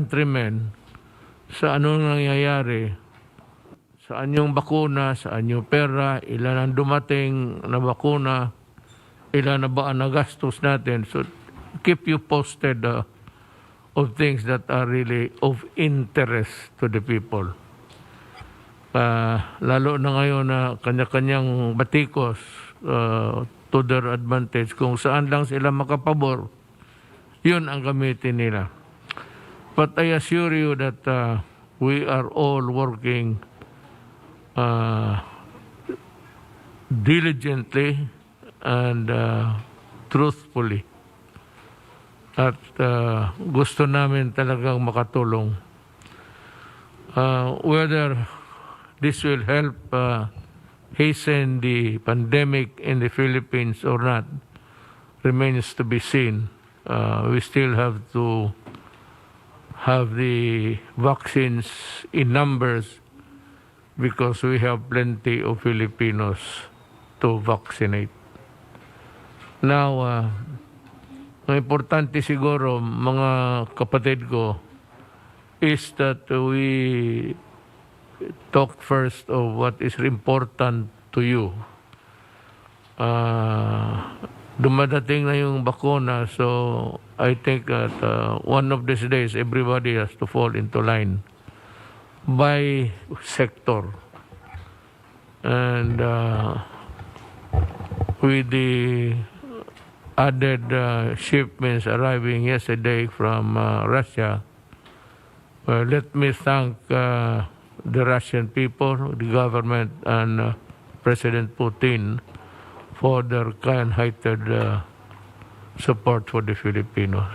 countrymen sa anong nangyayari, saan yung bakuna, saan yung pera, ilan ang dumating na bakuna, ilan na ba ang nagastos natin. So keep you posted of things that are really of interest to the people. Lalo na ngayon na kanya-kanyang batikos to their advantage. Kung saan lang sila makapabor, yun ang gamitin nila. But I assure you that we are all working diligently and truthfully. At gusto namin talagang makatulong. Whether this will help hasten the pandemic in the Philippines or not remains to be seen. We still have to have the vaccines in numbers because we have plenty of Filipinos to vaccinate. Now, ang importante siguro, mga kapatid ko, is that we talk first of what is important to you. Dumadating na yung bakuna, so I think that one of these days, everybody has to fall into line by sector. And with the added shipments arriving yesterday from Russia, let me thank the Russian people, the government, and President Putin for their kind-hearted support for the Filipinos.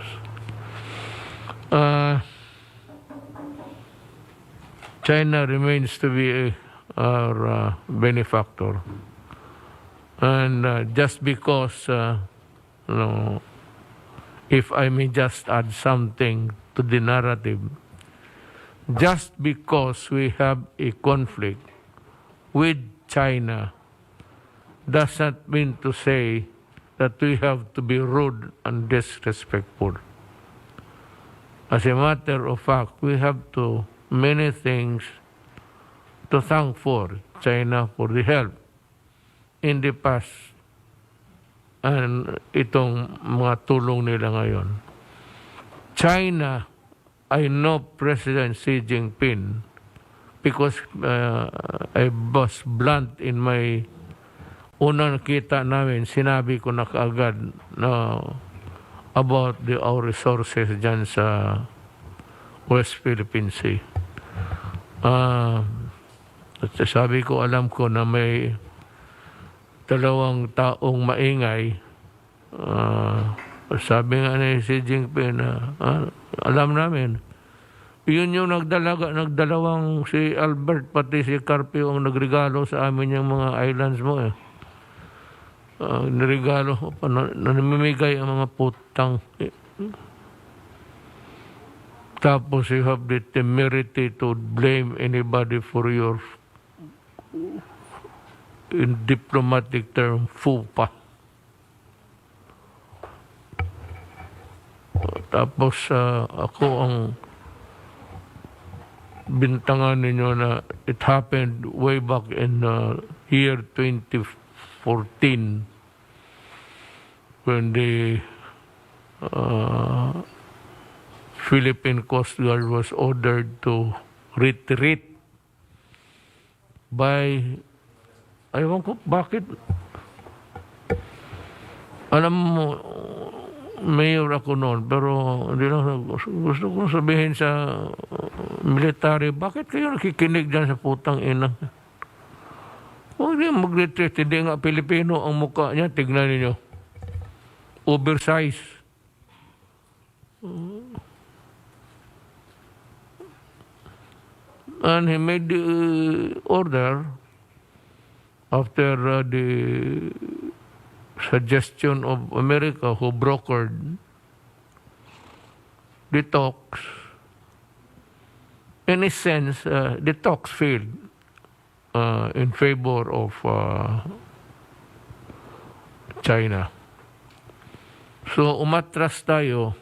China remains to be our benefactor. And just because, if I may just add something to the narrative, just because we have a conflict with China does not mean to say that we have to be rude and disrespectful. As a matter of fact, we have to many things to thank for China for the help in the past and itong mga tulong nila ngayon. China, I know President Xi Jinping because I was blunt in my unang nakita namin, sinabi ko na kaagad about our resources dyan sa West Philippine Sea. At sabi ko, alam ko na may dalawang taong maingay. Sabi nga ni Xi Jinping na alam namin, yun yung nagdalawang si Albert pati si Carpio ang nagregalo sa amin yung mga islands mo eh. Nirigalo, namimigay ang mga putang. Tapos you have the temerity to blame anybody for your, in diplomatic term, fupa. Tapos ako ang bintangan ninyo na it happened way back in year 2014 when the Philippine Coast Guard was ordered to retreat by, ayaw ko bakit, alam mo, mayor ako noon, pero hindi lang, gusto kong sabihin sa military, bakit kayo nakikinig dyan sa putang ina? Huwag niya mag-retreat, hindi nga Pilipino ang mukha niya, tignan niyo. Oversize. And he made the order after the suggestion of America who brokered the talks. In a sense, the talks failed in favor of China. So umatras tayo,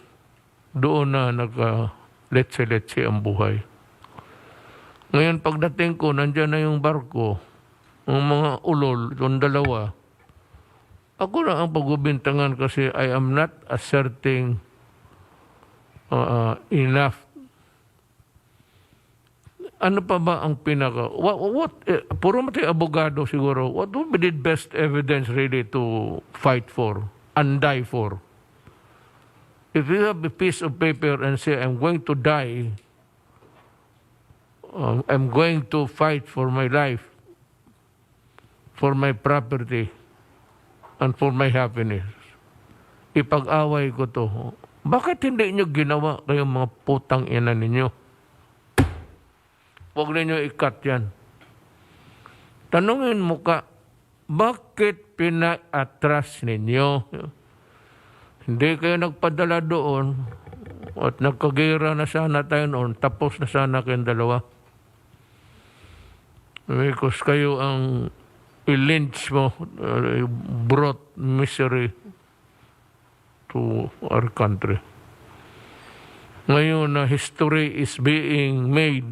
doon na letse-letse ang buhay. Ngayon, pagdating ko, nandyan na yung barko, ang mga ulol, yung dalawa, ako na ang pagbubintangan kasi I am not asserting enough. Ano pa ba ang pinaka... puro matay abogado siguro. What would be the best evidence really to fight for and die for? If you have a piece of paper and say, I'm going to die, I'm going to fight for my life, for my property, and for my happiness. Ipag-away ko to. Bakit hindi nyo ginawa kayong mga putang ina ninyo? Huwag ninyo ikat yan. Tanungin mo ka, bakit pina-atras ninyo? Hindi kayo nagpadala doon at nagkagira na sana tayo noon, tapos na sana kayong dalawa. Because kayo ang i-lynch mo, brought misery to our country. Ngayon na history is being made,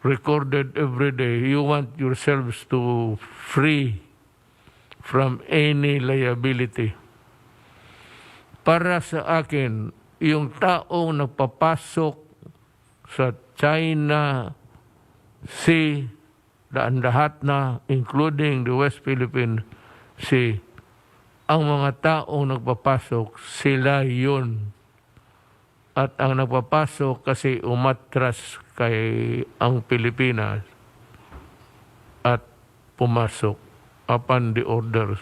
recorded every day, you want yourselves to free from any liability. Para sa akin, yung taong nagpapasok sa China Sea, lahat na, including the West Philippine Sea, ang mga taong nagpapasok, sila yun. At ang nagpapasok kasi umatras kay ang Pilipinas at pumasok upon the orders.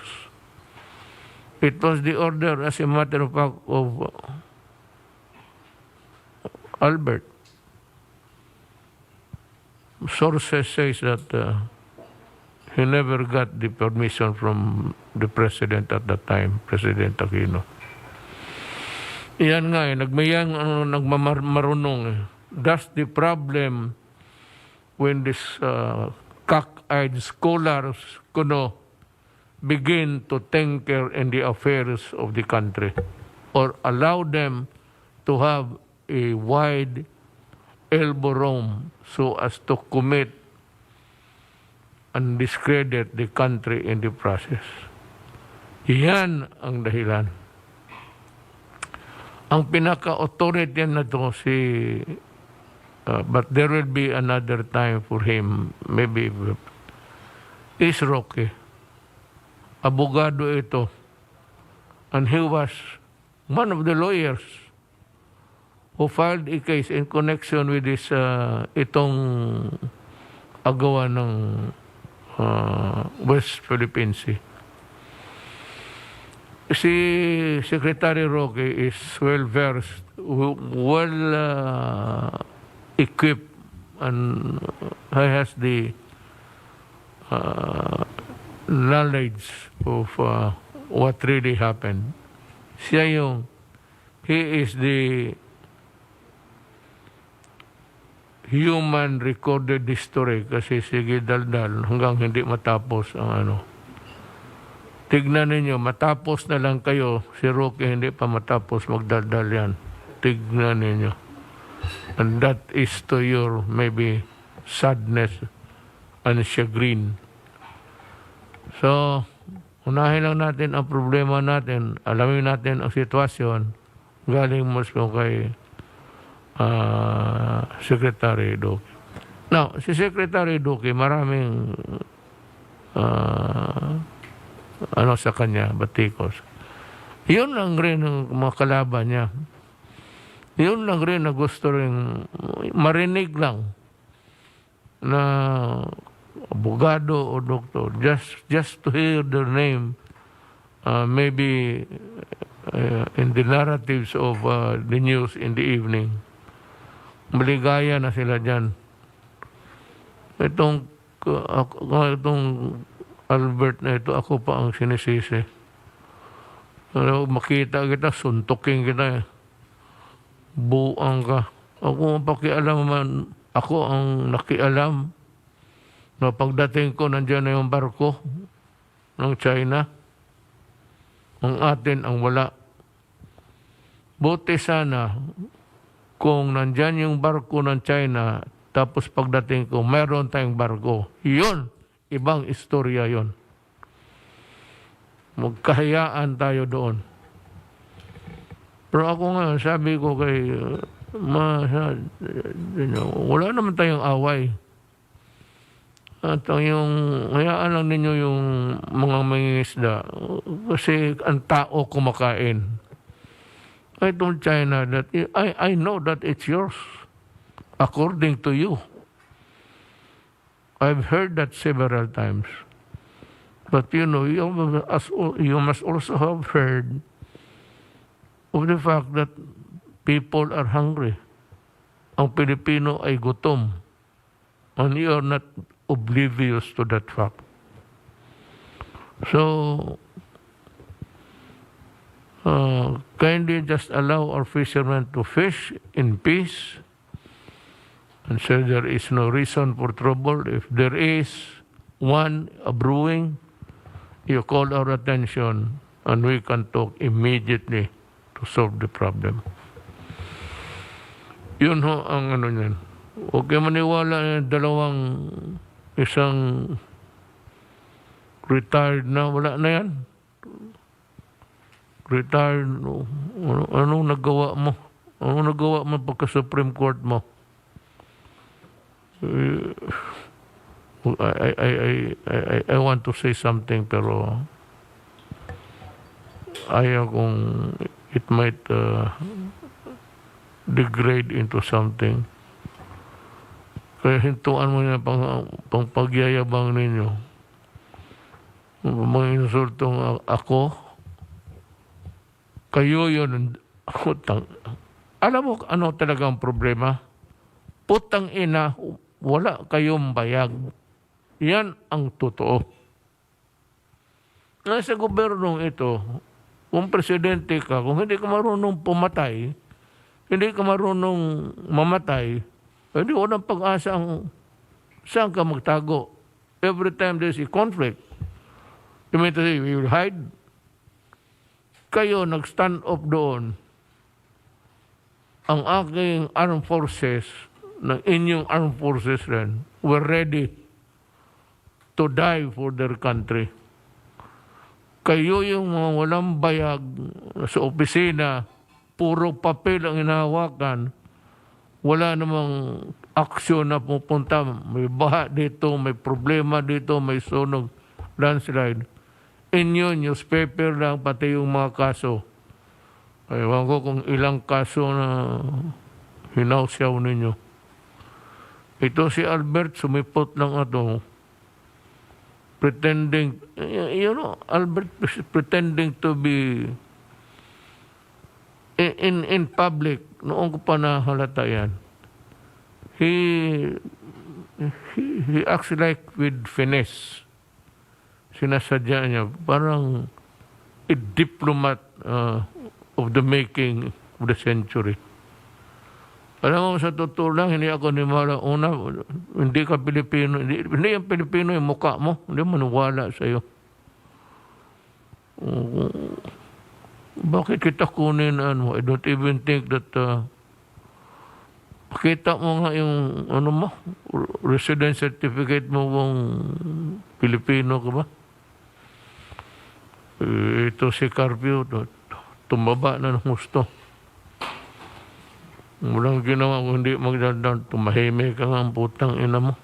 It was the order, as a matter of fact, of Albert. Sources says that he never got the permission from the president at that time, President Aquino. Yan nga nagmayang nagmamarunong. That's the problem when this cock-eyed scholars begin to tinker in the affairs of the country or allow them to have a wide elbow room so as to commit and discredit the country in the process. Yan ang dahilan. Ang pinaka-authority na to but there will be another time for him, maybe, is Roque. Abogado ito. And he was one of the lawyers who filed a case in connection with this itong agawa ng West Philippine Sea. Si Secretary Roque is well-versed, equipped, and he has the knowledge of what really happened. He is the human recorded history kasi sige daldal hanggang hindi matapos ang Tignan ninyo, matapos na lang kayo, si Roque hindi pa matapos magdaldal yan. Tignan ninyo. And that is to your maybe sadness and chagrin. So, unahin lang natin ang problema natin, alamin natin ang sitwasyon, galing mismo kay Secretary Duque. Now, si Secretary Duque, maraming sa kanya, batikos. Yun lang rin ang mga kalaban niya. Yun lang rin na gusto rin marinig lang na abogado o doktor. Just to hear their name, maybe in the narratives of the news in the evening. Maligaya na sila dyan. Itong Albert na ito, ako pa ang sinisisi. Makita kita, suntukin kita. Buang ka. Ako ang pakialam man, ako ang nakialam na pagdating ko, nandiyan na yung barko ng China. Ang atin ang wala. Buti sana, kung nandyan yung barko ng China, tapos pagdating ko, meron tayong barko. Yun, ibang istorya yun. Magkahayaan tayo doon. Pero ako nga, sabi ko kay, wala naman tayong away. At yung, hayaan lang ninyo yung mga mangingisda. Kasi ang tao kumakain. I told China that I know that it's yours. According to you. I've heard that several times. But you know, you must also have heard of the fact that people are hungry. Ang Pilipino ay gutom. And you are not oblivious to that fact. So, kindly just allow our fishermen to fish in peace and so there is no reason for trouble. If there is one brewing, you call our attention and we can talk immediately to solve the problem. Yun ho ang ano niyan. Huwag kayo maniwala dalawang isang retired na, wala na yan. Retired, anong nagawa mo? Anong nagawa mo pagka Supreme Court mo? I want to say something pero ayaw kung it might degrade into something. Kaya hintuan mo na pang pagyayabang ninyo. Mga insultong ako, kayo yun, utang. Alam mo ano talaga ang problema? Putang ina, wala kayong bayag. Yan ang totoo. Nasa gobyernong ito, kung presidente ka, kung hindi ka marunong pumatay, hindi ka marunong mamatay, hindi walang pag-asa saan ka magtago. Every time there's a conflict, you mean to say, we will hide? Kayo nag-stand up doon. Ang aking armed forces, ng inyong armed forces rin, were ready to die for their country. Kayo yung mga walang bayag sa opisina, puro papel ang hinahawakan, wala namang aksyon na pupunta. May baha dito, may problema dito, may sunog, landslide. Inyo, newspaper lang, pati yung mga kaso. Ewan ko kung ilang kaso na hinausyaw ninyo. Ito si Albert, sumipot lang ito. Pretending, Albert is pretending to be in public. Noong ko pa nahalata yan. He acts like with finesse. Sinasadya niya, parang a diplomat of the making of the century. Alam mo, sa totoo lang, hindi ako nimala. Una, hindi ka Pilipino. Hindi yung Pilipino yung mukha mo. Hindi maniwala sa'yo. Bakit kita kunin ano? I don't even think that pakita mo nga yung ano mo, residence certificate mo kung Pilipino ka ba? Ito si Carpio, tumaba na ng gusto. Walang ginawa kung hindi magdadaan, tumahimik ka nga ang putang ina mo.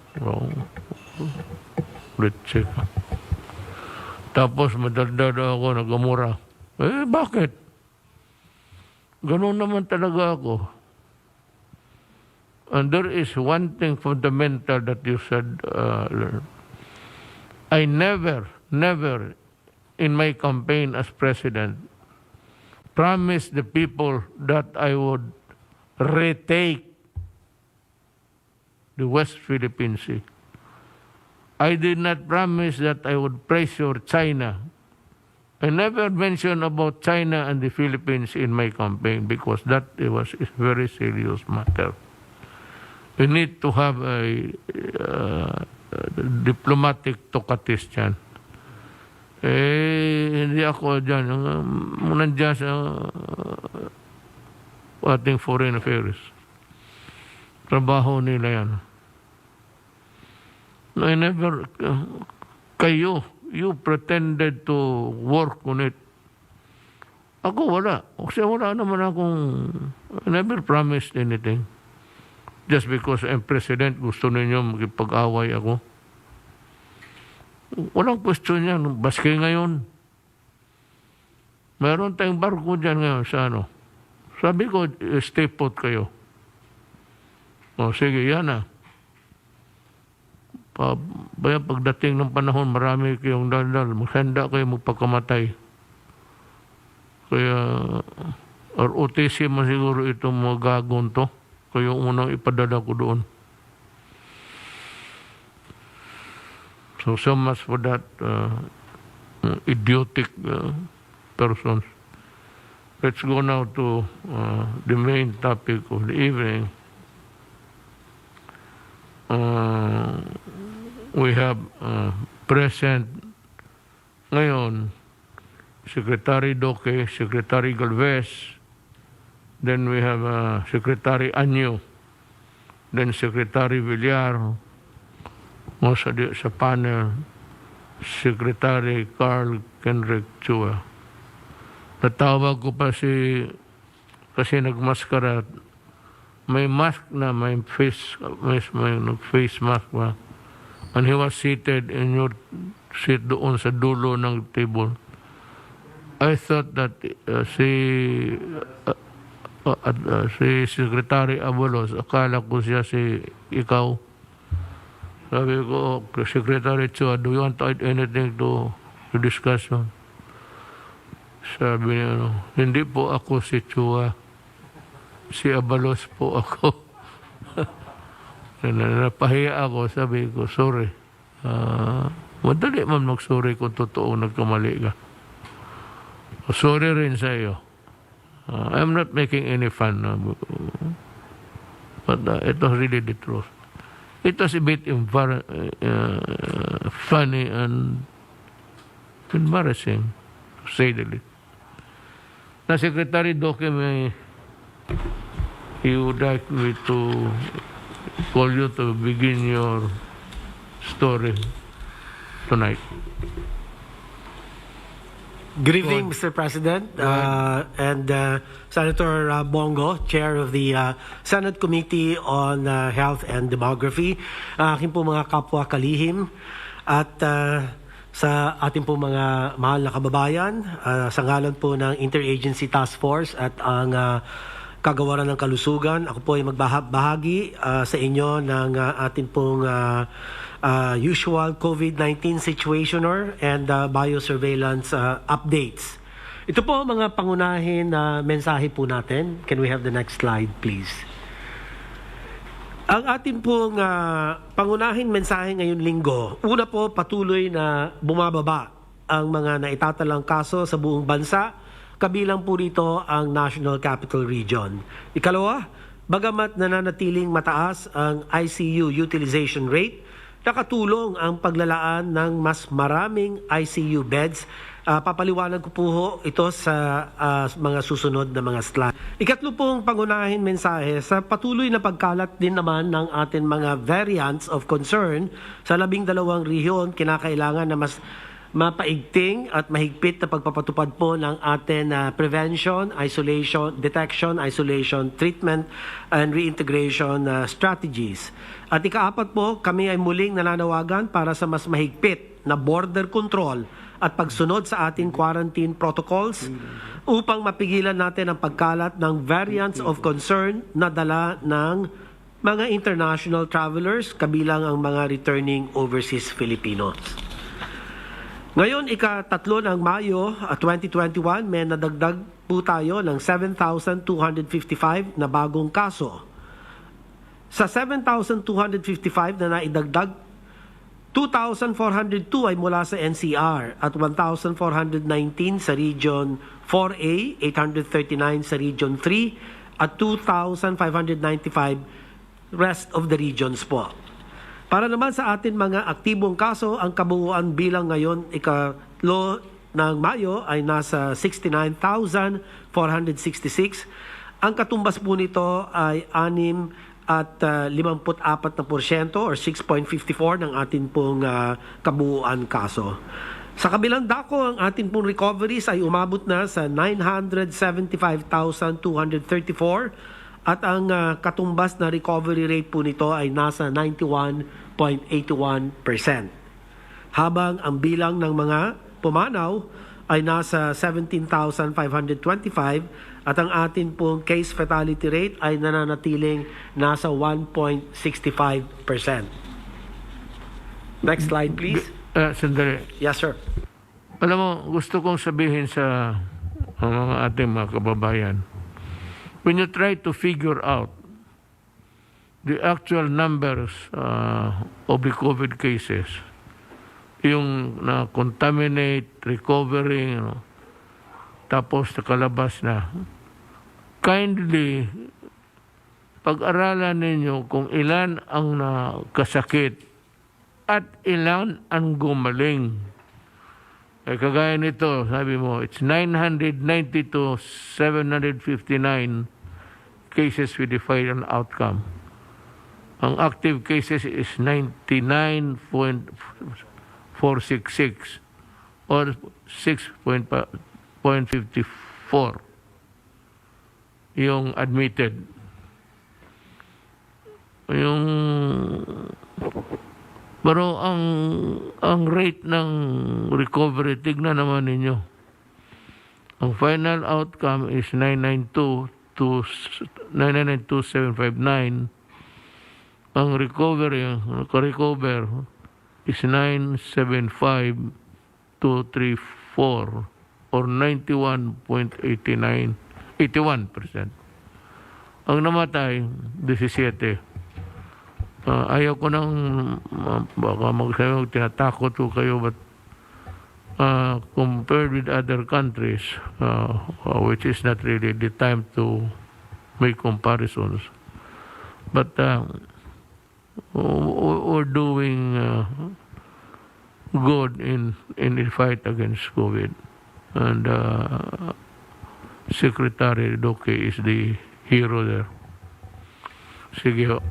Let's check. Tapos madaldad ako, nagamura. Bakit? Ganun naman talaga ako. And there is one thing fundamental that you said, I never in my campaign as president promised the people that I would retake the West Philippine Sea. I did not promise that I would pressure China. I never mentioned about China and the Philippines in my campaign because that was a very serious matter. We need to have a diplomatic tokatis dyan. Hindi ako dyan. Nandiyan sa ating foreign affairs. Trabaho nila yan. No, I never, you pretended to work on it. Ako wala. Kasi wala naman akong, I never promised anything. Just because I'm president, gusto ninyo magipag-away ako. Walang question yan. Baski ngayon. Meron tayong barko dyan ngayon sa ano. Sabi ko, stay put kayo. O sige, yan na. Pagdating ng panahon, marami kayong daldal. Maghanda kayo magpagkamatay. Kaya, ROTC man siguro itong mga gagon to. Kaya unang ipadala ko doon. So much for that idiotic persons. Let's go now to the main topic of the evening. We have present ngayon Secretary Duque, Secretary Galvez, then we have Secretary Anyo, then Secretary Villar, sa panel, Secretary Carl Kenrick Chua. Natawag ko pa kasi nagmaskara, may mask na, may face mask ba, and he was seated in your seat doon sa dulo ng table. I thought that si Secretary Abalos, akala ko siya ikaw. Sabi ko, Secretary Chua, do you want to add anything to discussion? Sabi niya, hindi po ako si Chua. Si Abalos po ako. Napahiya ako, sabi ko, sorry. Madali man mag-sorry kung totoo nagkamali ka. Sorry rin sa iyo. I'm not making any fun. But it was really the truth. It was a bit funny and embarrassing, to say the least. Na Secretary Duque, he would like me to call you to begin your story tonight. Good evening, Mr. President, and Senator Bongo, Chair of the Senate Committee on Health and Demography, aking po mga kapwa kalihim, at sa ating po mga mahal na kababayan, sa ngalan po ng Interagency Task Force at ang Kagawaran ng Kalusugan, ako po ay magbahagi sa inyo ng ating pong usual COVID-19 situationer and biosurveillance updates. Ito po mga pangunahin na mensahe po natin. Can we have the next slide, please? Ang ating pong pangunahing mensahe ngayon linggo, una po, patuloy na bumababa ang mga naitatalang kaso sa buong bansa, kabilang po rito ang National Capital Region. Ikalawa, bagamat nananatiling mataas ang ICU utilization rate, nakatulong ang paglalaan ng mas maraming ICU beds. Papaliwanag ko po ito sa mga susunod na mga slide. Ikatlo pong pangunahin mensahe, sa patuloy na pagkalat din naman ng ating mga variants of concern sa 12 rehiyon, kinakailangan na mas mapaigting at mahigpit na pagpapatupad po ng ating prevention, detection, isolation, treatment, and reintegration strategies. At ikaapat po, kami ay muling nananawagan para sa mas mahigpit na border control at pagsunod sa ating quarantine protocols upang mapigilan natin ang pagkalat ng variants of concern na dala ng mga international travelers, kabilang ang mga returning overseas Filipinos. Ngayon, ika-3 ng Mayo 2021, may nadagdag po tayo ng 7,255 na bagong kaso. Sa 7,255 na naidagdag, 2,402 ay mula sa NCR at 1,419 sa Region 4A, 839 sa Region 3 at 2,595 rest of the regions po. Para naman sa atin mga aktibong kaso, ang kabuuan bilang ngayon ika-3 ng Mayo ay nasa 69,466. Ang katumbas po nito ay 6 at 54% or 6.54 ng atin pong kabuuan kaso. Sa kabilang dako, ang atin pong recoveries ay umabot na sa 975,234 at ang katumbas na recovery rate po nito ay nasa 91.81%. Habang ang bilang ng mga pumanaw ay nasa 17,525 at ang atin pong case fatality rate ay nananatiling nasa 1.65%. Next slide, please. Sandali. Yes, sir. Alam mo, gusto kong sabihin sa mga ating mga kababayan, when you try to figure out the actual numbers of the COVID cases, yung na-contaminate, recovering, tapos nakalabas na, kindly pag-aralan ninyo kung ilan ang nakasakit at ilan ang gumaling. Kagaya nito, sabi mo, it's 990 to 759 cases with the final outcome. Ang active cases is 99.466 or 6.54 yung admitted. Pero ang rate ng recovery, tignan naman ninyo. Ang final outcome is 992,759. Ang recovery, recover is 975,234 or 91.81%. Ang namatay, 17. Ayaw ko nang baka magsabi, tinatakot ko kayo, but compared with other countries, which is not really the time to make comparisons. But we're doing good in the fight against COVID. And Secretary Duque is the hero there. Sige ho.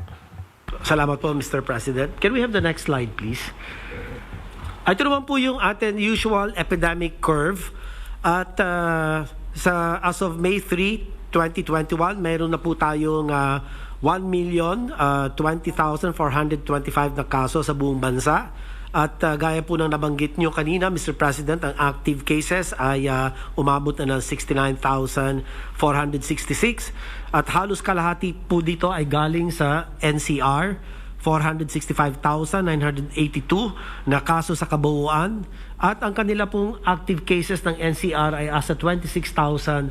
Salamat po, Mr. President. Can we have the next slide, please? Ito naman po yung ating usual epidemic curve. At as of May 3, 2021, mayroon na po tayong 1,020,425 na kaso sa buong bansa. At gaya po ng nabanggit nyo kanina, Mr. President, ang active cases ay umabot na ng 69,466. At halos kalahati po dito ay galing sa NCR, 465,982 na kaso sa kabuuan. At ang kanila pong active cases ng NCR ay asa 26,698.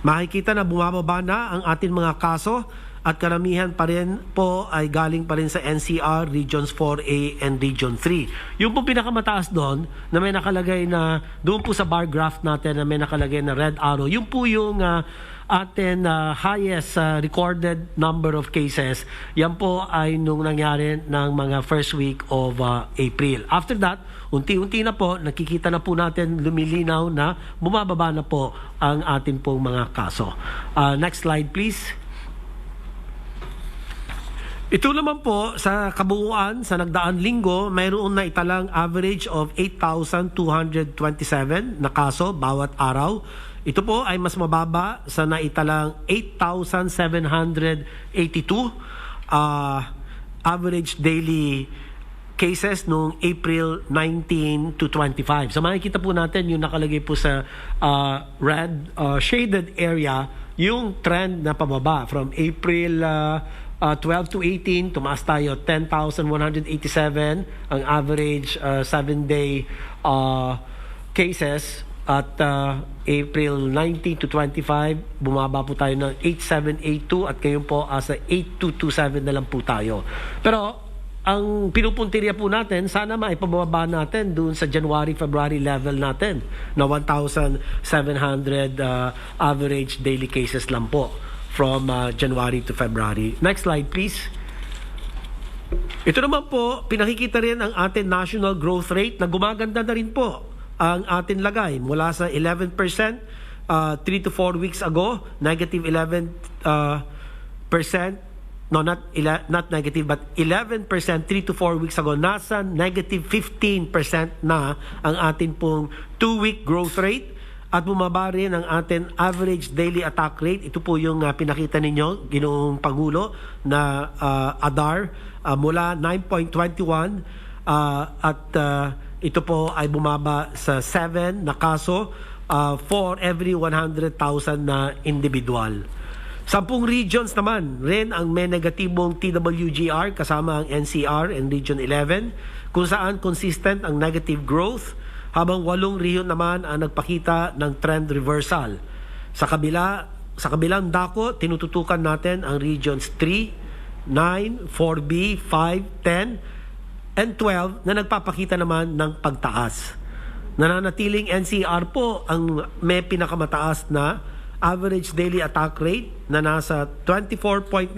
Makikita na bumababa na ang ating mga kaso at karamihan pa rin po ay galing pa rin sa NCR, Regions 4A and Region 3. Yung po pinakamataas doon na may nakalagay na, doon po sa bar graph natin na may nakalagay na red arrow, yung po yung atin highest recorded number of cases. Yan po ay nung nangyari ng mga first week of April. After that, unti-unti na po, nakikita na po natin lumilinaw na bumababa na po ang ating pong mga kaso. Next slide, please. Ito naman po, sa kabuuan, sa nagdaan linggo, mayroon na italang average of 8,227 na kaso bawat araw. Ito po ay mas mababa sa naitalang 8,782 average daily cases noong April 19 to 25. So makikita po natin yung nakalagay po sa red shaded area, yung trend na pababa from April 12 to 18, tumaas tayo 10,187 ang average 7-day cases. At April 19 to 25, bumaba po tayo ng 8,782 at ngayon po sa 8,227 na lang po tayo. Pero ang pinupuntirya po natin, sana maipababa natin doon sa January-February level natin na 1,700 average daily cases lang po from January to February. Next slide, please. Ito naman po, pinakikita rin ang ating national growth rate na gumaganda na rin po ang ating lagay. Mula sa 11% 3 to 4 weeks ago, negative 11 no, not negative, but 11% 3 to 4 weeks ago, nasa negative 15% na ang atin pong 2-week growth rate at bumaba rin ang atin average daily attack rate. Ito po yung pinakita ninyo, Ginoong Pangulo, na ADAR mula 9.21 at ito po ay bumaba sa 7 na kaso for every 100,000 na individual. 10 regions naman rin ang may negatibong TWGR kasama ang NCR and Region 11 kung saan consistent ang negative growth, habang 8 rehiyon naman ang nagpakita ng trend reversal. Sa kabilang dako, tinututukan natin ang Regions 3, 9, 4B, 5, 10, and 12 na nagpapakita naman ng pagtaas. Nananatiling NCR po ang may pinakamataas na average daily attack rate na nasa 24.99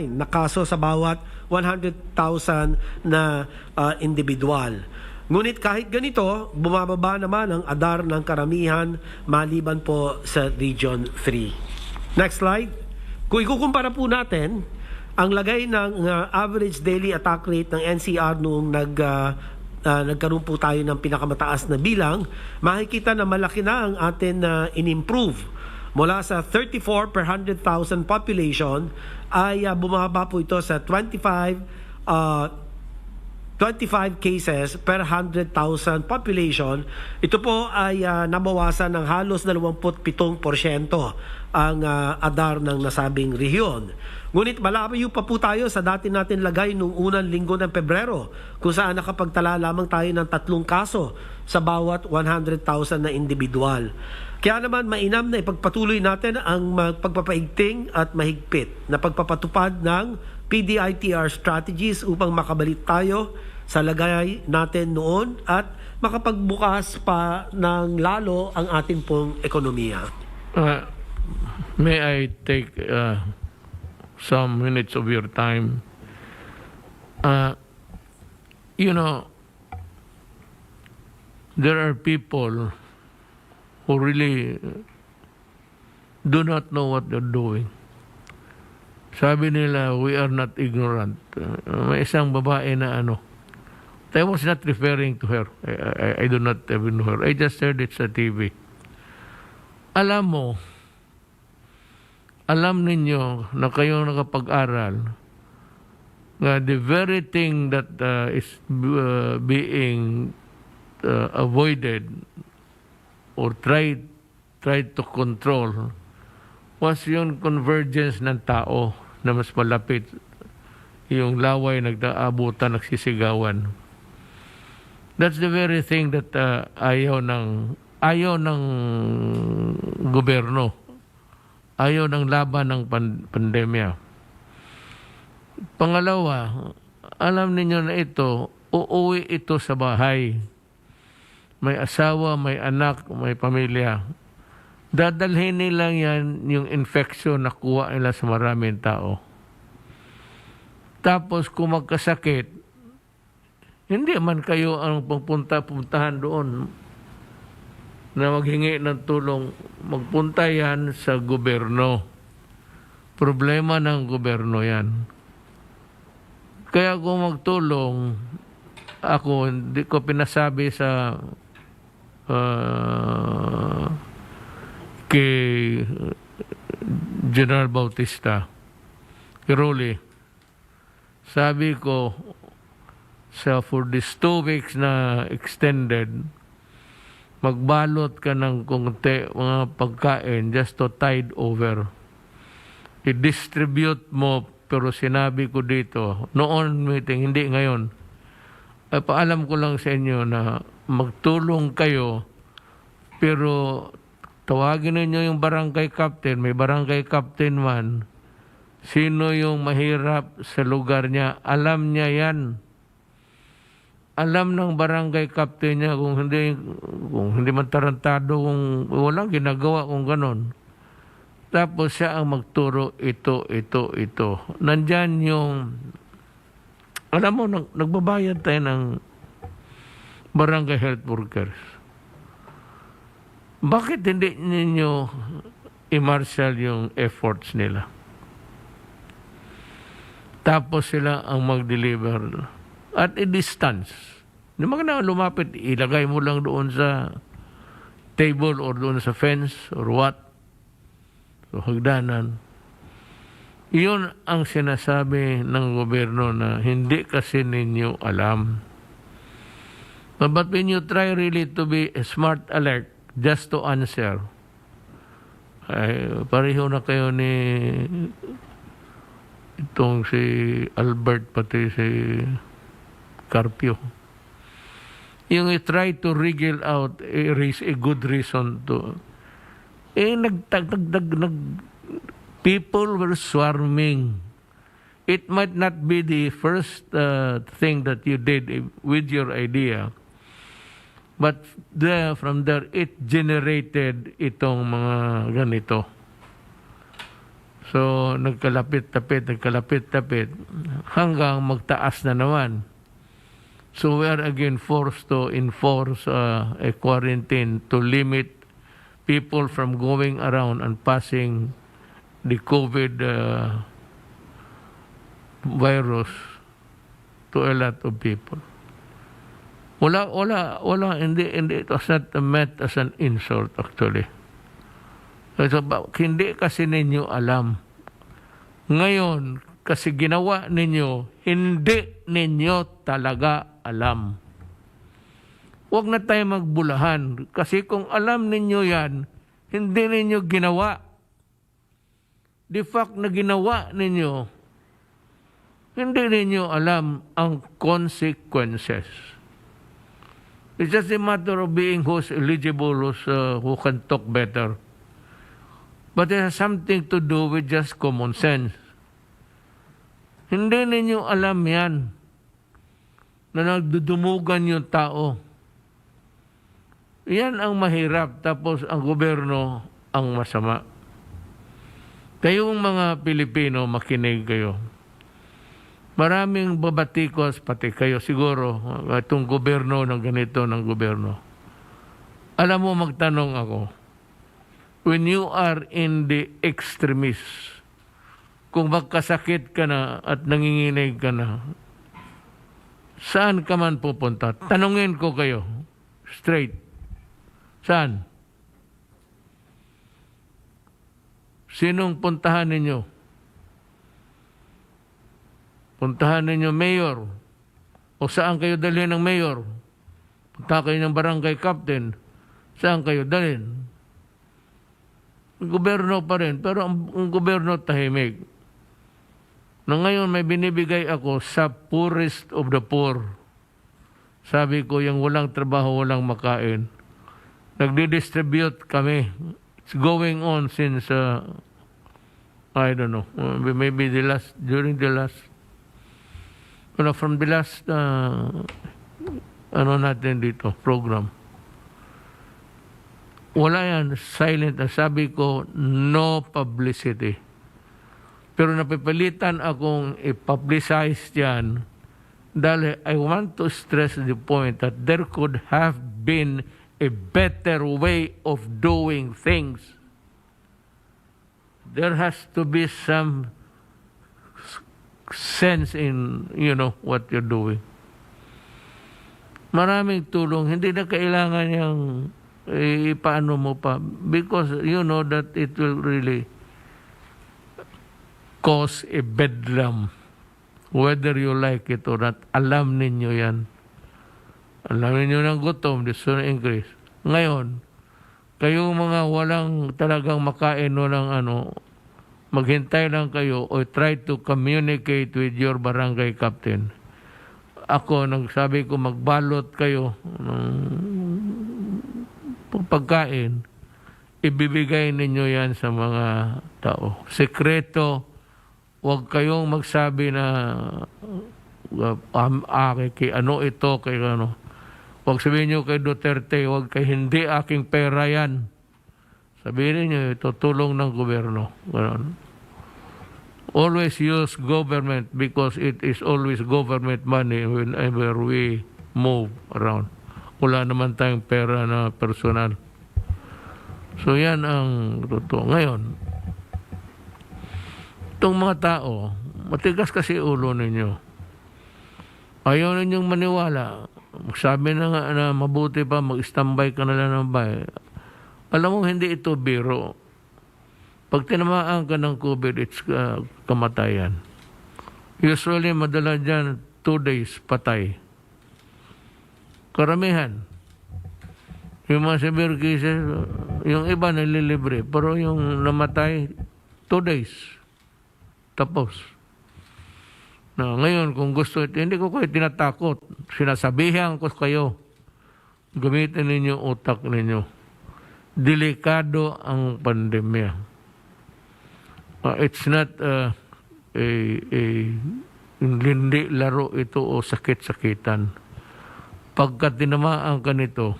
na kaso sa bawat 100,000 na individual. Ngunit kahit ganito, bumababa naman ang ADAR ng karamihan maliban po sa Region 3. Next slide. Kung ikukumpara po natin ang lagay ng average daily attack rate ng NCR noong nagkaroon po tayo ng pinakamataas na bilang, makikita na malaki na ang atin in-improve. Mula sa 34 per 100,000 population ay bumaba po ito sa 25 cases per 100,000 population. Ito po ay nabawasan ng halos 27% ang ADAR ng nasabing rehiyon. Ngunit malayo pa po tayo sa dati natin lagay noong unang linggo ng Pebrero, kung saan nakapagtala lamang tayo ng 3 kaso sa bawat 100,000 na individual. Kaya naman mainam na ipagpatuloy natin ang pagpapaigting at mahigpit na pagpapatupad ng PDITR strategies upang makabalik tayo sa lagay natin noon at makapagbukas pa ng lalo ang ating pong ekonomiya. May I take some minutes of your time? You know, there are people who really do not know what they're doing. Sabi nila, we are not ignorant. May isang babae na I was not referring to her. I do not even know her. I just heard it sa TV. Alam ninyo na kayo nakapag-aral na the very thing that is being avoided or tried to control was yung convergence ng tao na mas malapit, yung laway nagdaabutan, nagsisigawan. That's the very thing that ayaw ng gobyerno, ayaw ng laban ng pandemya. Pangalawa, alam ninyo na ito, uuwi ito sa bahay. May asawa, may anak, may pamilya. Dadalhin nila yan yung infection na kuha nila sa maraming tao. Tapos kung magkasakit, hindi man kayo ang puntahan doon na maghingi ng tulong. Magpunta yan sa gobyerno. Problema ng gobyerno yan. Kaya kung magtulong, ako hindi ko pinasabi sa kay General Bautista, Kiroli, sabi ko for these 2 weeks na extended, magbalot ka ng konti mga pagkain just to tide over. I-distribute mo, pero sinabi ko dito, noon meeting, hindi ngayon, ay paalam ko lang sa inyo na magtulong kayo, pero tawagin ninyo yung barangay captain, may barangay captain man, sino yung mahirap sa lugar niya, alam niya yan. Alam ng barangay captain niya kung hindi man tarantado, kung walang ginagawa kung ganon. Tapos siya ang magturo, ito. Nandyan yung, alam mo, nagbabayad tayo ng barangay health workers. Bakit hindi ninyo i-marshal yung efforts nila? Tapos sila ang mag-deliver at a distance. Hindi mo na lumapit, ilagay mo lang doon sa table or doon sa fence or what. So, hagdanan. Iyon ang sinasabi ng gobyerno na hindi kasi ninyo alam. But when you try really to be smart alert just to answer, ay pareho na kayo ni itong si Albert pati si Carpio. Yung try to wriggle out a good reason to people were swarming. It might not be the first thing that you did with your idea, but from there it generated itong mga ganito. So nagkalapit-tapit hanggang magtaas na naman. So we are again forced to enforce a quarantine to limit people from going around and passing the COVID virus to a lot of people. Hindi, it was not meant as an insult actually. So, hindi kasi ninyo alam. Ngayon, kasi ginawa ninyo, hindi ninyo talaga alam. Huwag na tayo magbulahan. Kasi kung alam ninyo yan, hindi ninyo ginawa. The fact na ginawa ninyo, hindi ninyo alam ang consequences. It's just a matter of being who's eligible, who can talk better. But it has something to do with just common sense. Hindi ninyo alam yan na nagdudumugan yung tao. Yan ang mahirap. Tapos ang gobyerno ang masama. Kayong mga Pilipino, makinig kayo. Maraming babatikos, pati kayo siguro, itong gobyerno ng ganito ng gobyerno. Alam mo, magtanong ako, when you are in the extremis, kung magkasakit ka na at nanginginig ka na, saan ka man pupunta? Tanungin ko kayo, straight. Saan? Sinong puntahan ninyo? Puntahan ninyo mayor. O saan kayo dalhin ng mayor? Punta kayo ng barangay captain. Saan kayo dalhin? Gobyerno pa rin. Pero ang gobyerno tahimik. Na ngayon may binibigay ako sa poorest of the poor. Sabi ko, yung walang trabaho, walang makain. Nagdi-distribute kami. It's going on since, I don't know, maybe from the last, natin dito, program. Wala yan, silent. Sabi ko, no publicity. Pero napipilitan akong i-publicize yan dahil I want to stress the point that there could have been a better way of doing things. There has to be some sense in, what you're doing. Maraming tulong. Hindi na kailangan yung paano mo pa. Because you know that it will really cause a bedlam. Whether you like it or not. Alam ninyo yan. Alam ninyo ng gutom. This will increase. Ngayon, kayong mga walang talagang makain o ng maghintay lang kayo or try to communicate with your barangay captain. Ako, nagsabi ko magbalot kayo ng pagkain, ibibigay ninyo yan sa mga tao. Sekreto, huwag kayong magsabi na kay ano ito, kay ano. Huwag sabihin nyo kay Duterte, huwag kay hindi aking pera yan. Sabihin niyo, ito tulong ng gobyerno. Always use government because it is always government money whenever we move around. Wala naman tayong pera na personal. So yan ang totoo. Ngayon, itong mga tao, matigas kasi ulo ninyo. Ayaw ninyong maniwala. Sabi na nga na mabuti pa mag-standby ka na lang ng bahay. Alam mo, hindi ito biro. Pag tinamaan ka ng COVID, it's kamatayan. Usually, madala dyan, 2 days, patay. Karamihan. Yung mga severe cases, yung iba nalilibre. Pero yung namatay, 2 days. Tapos. Na, ngayon, kung gusto, hindi ko kayo tinatakot. Sinasabihan ko kayo. Gamitin ninyo utak ninyo. Delikado ang pandemya. It's not hindi laro ito o sakit-sakitan. Pagka tinamaan ka nito,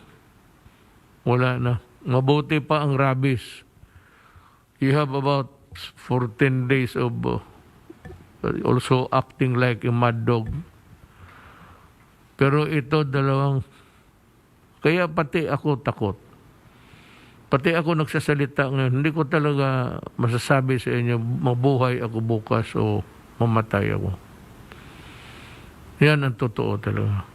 wala na. Mabuti pa ang rabies. You have about 14 days of also acting like a mad dog. Pero ito dalawang, kaya pati ako takot. Pati ako nagsasalita ngayon, hindi ko talaga masasabi sa inyo, mabuhay ako bukas o mamatay ako. Yan ang totoo talaga.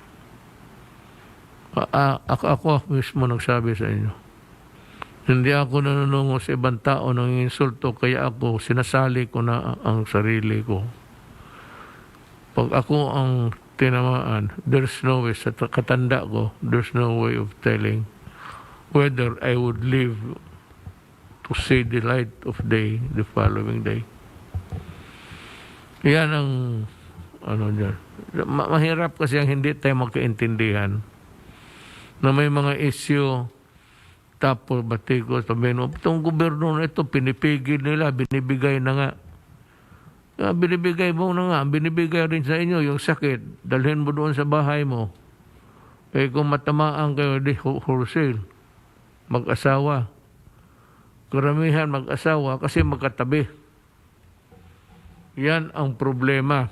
Ako mismo nagsabi sa inyo. Hindi ako nanunungo sa ibang tao ng insulto, kaya ako sinasali ko na ang sarili ko. Pag ako ang tinamaan, there's no way, sa katanda ko, there's no way of telling whether I would live to see the light of day the following day. Yan ang ano dyan. Mahirap kasi ang hindi tayo magkaintindihan na may mga issue. Tapos batiko, sabihin mo, itong gobyerno na ito, pinipigil nila, binibigay na nga. Binibigay mo na nga, binibigay rin sa inyo yung sakit, dalhin mo doon sa bahay mo. Eh kung matamaan kayo, di wholesale, mag-asawa. Karamihan mag-asawa kasi magkatabi. Yan ang problema.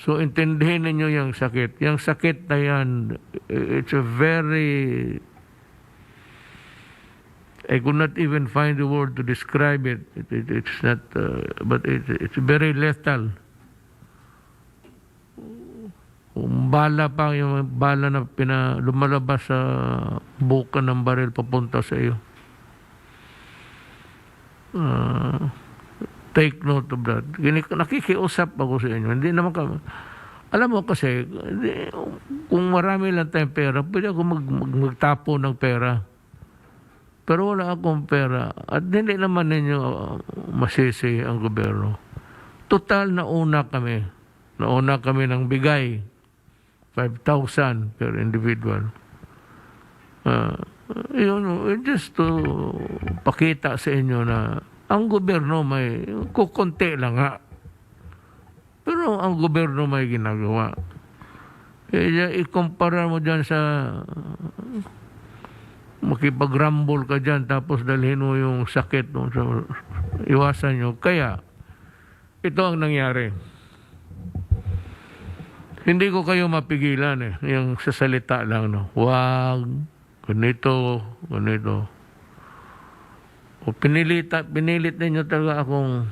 So intindihin ninyo yung sakit. Yung sakit na yan, it's a very... I could not even find the word to describe it. It's not, but it's very lethal. Kung bala pa, yung bala na lumalabas sa buka ng baril papunta sa iyo. Take note of that. Nakikiusap ako sa inyo. Hindi naman kami. Alam mo kasi, kung marami lang tayong pera, pwede ako magtapo ng pera. Pero wala akong pera at hindi naman ninyo masisi ang gobyerno. Total, nauna kami. Nauna kami ng bigay. 5,000 per individual. Just to pakita sa inyo na ang gobyerno may kukunti lang nga. Pero ang gobyerno may ginagawa. Ikumpara mo dyan sa... makipag-rumble ka dyan tapos dalhin mo yung sakit no? So, iwasan nyo. Kaya ito ang nangyari. Hindi ko kayo mapigilan yung sasalita lang no? Wag ganito o pinilit ninyo talaga akong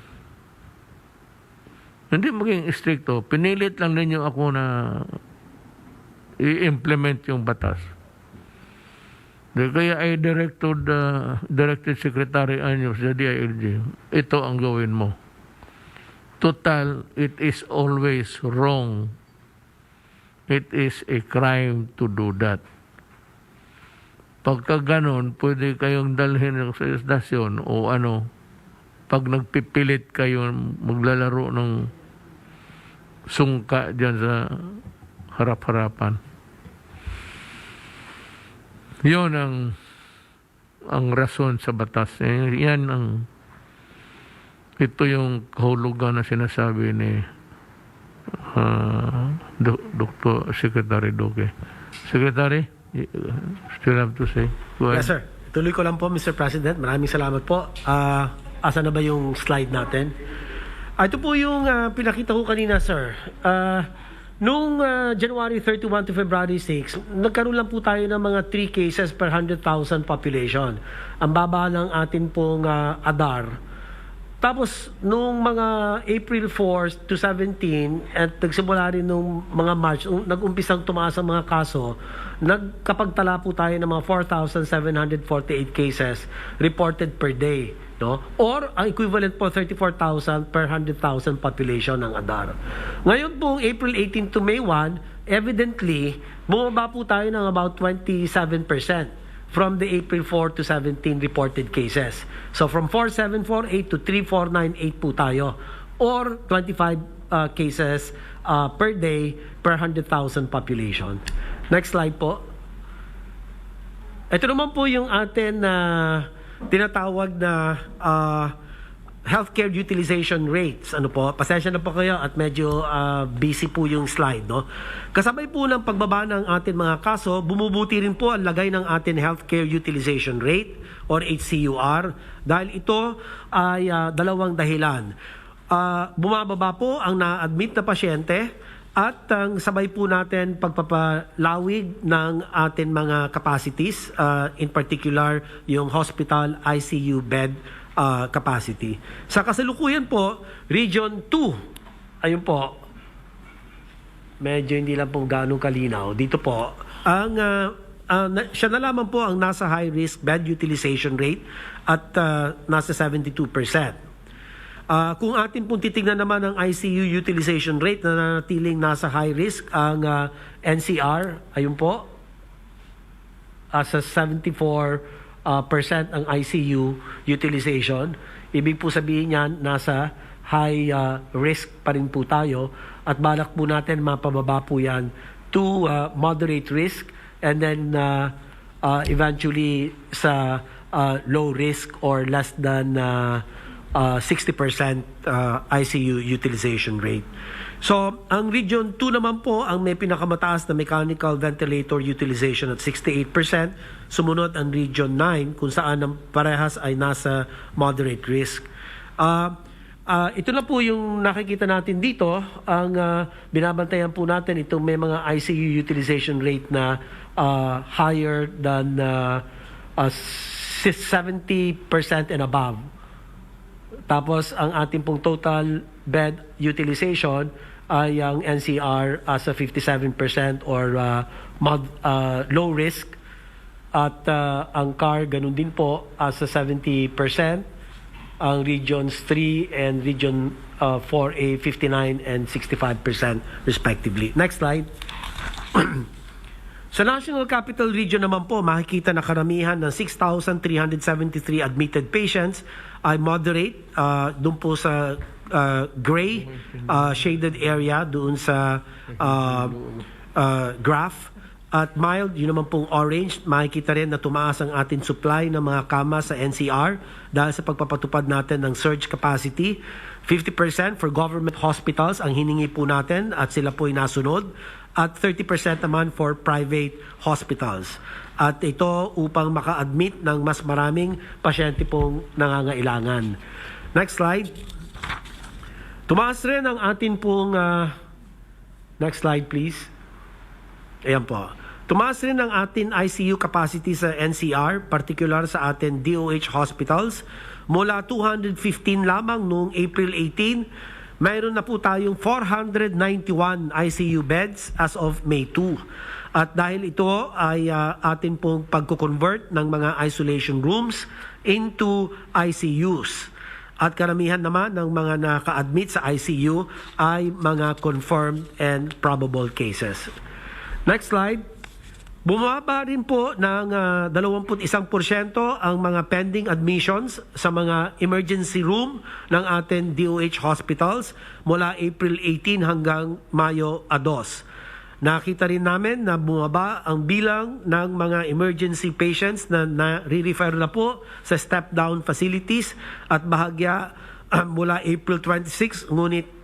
hindi maging stricto, pinilit lang ninyo ako na i-implement yung batas. Kaya ay directed Secretary Anyos sa DILG, ito ang gawin mo. Total, it is always wrong. It is a crime to do that. Pagka ganon, pwede kayong dalhin sa istasyon o ano, pag nagpipilit kayo maglalaro ng sungka dyan sa harap-harapan. Yun ang rason sa batas. Yan ito yung kahulugan na sinasabi ni Dr. Secretary Duque. Secretary, still have to say. Go ahead. Yes, sir. Tuloy ko lang po, Mr. President. Maraming salamat po. Asa na ba yung slide natin? Ito po yung pinakita ko kanina, sir. Noong January 31 to February 6, nagkaroon lang po tayo ng mga 3 cases per 100,000 population. Ang baba ng atin pong ADAR Tapos, nung mga April 4 to 17, at nagsimula rin nung mga March, nag-umpisang tumaas ang mga kaso, nagkapagtala po tayo ng mga 4,748 cases reported per day. No? Or, ang equivalent po, 34,000 per 100,000 population ng Adar. Ngayon pong April 18 to May 1, evidently, bumaba po tayo ng about 27%. From the April 4 to 17 reported cases. So from 4,748 to 3,498 po tayo. Or 25 cases per day per 100,000 population. Next slide po. Ito naman po yung atin na tinatawag na healthcare utilization rates. Ano po? Pasensya na po kayo at medyo busy po yung slide, no? Kasabay po ng pagbaba ng ating mga kaso, bumubuti rin po ang lagay ng ating healthcare utilization rate or HCUR dahil ito ay dalawang dahilan. Bumababa po ang na-admit na pasyente at ang sabay po natin pagpapalawig ng ating mga capacities, in particular yung hospital ICU bed capacity. Sa kasalukuyan po, Region 2, ayun po, medyo hindi lang po ganong kalinaw. Dito po, siya na lamang po ang nasa high risk bed utilization rate at nasa 72%. Kung atin pong titignan naman ang ICU utilization rate na nanatiling nasa high risk, ang NCR, ayun po, sa 74% ang ICU utilization. Ibig po sabihin yan, nasa high risk pa rin po tayo at balak po natin mapababa po yan to moderate risk and then eventually sa low risk or less than 60% ICU utilization rate. So, ang Region 2 naman po ang may pinakamataas na mechanical ventilator utilization at 68%. Sumunod ang Region 9 kung saan ang parehas ay nasa moderate risk. Ito na po yung nakikita natin dito. Ang binabantayan po natin itong may mga ICU utilization rate na higher than 70% and above. Tapos ang ating pong total bed utilization ay ang NCR sa 57% or low risk at ang CAR ganun din po sa 70%, ang Regions 3 and Region 4A 59 and 65% respectively. Next slide. Sa National Capital Region naman po, makikita na karamihan ng 6,373 admitted patients ay moderate doon po sa gray shaded area doon sa graph. At mild, yun naman pong orange, makikita rin na tumaas ang ating supply ng mga kama sa NCR dahil sa pagpapatupad natin ng surge capacity. 50% for government hospitals ang hiningi po natin at sila po ay nasunod. At 30% naman for private hospitals. At ito upang maka-admit ng mas maraming pasyente pong nangangailangan. Next slide. Tumaas rin ang atin pong... next slide please. Ayan po. Tumaas rin ang atin ICU capacity sa NCR, particular sa atin DOH hospitals. Mula 215 lamang noong April 18, mayroon na po tayong 491 ICU beds as of May 2. At dahil ito ay atin pong pagko-convert ng mga isolation rooms into ICUs. At karamihan naman ng mga naka-admit sa ICU ay mga confirmed and probable cases. Next slide. Bumaba rin po ng 21% ang mga pending admissions sa mga emergency room ng ating DOH hospitals mula April 18 hanggang Mayo 2. Nakita rin namin na bumaba ang bilang ng mga emergency patients na nare-refer na po sa step-down facilities at bahagya mula April 26, ngunit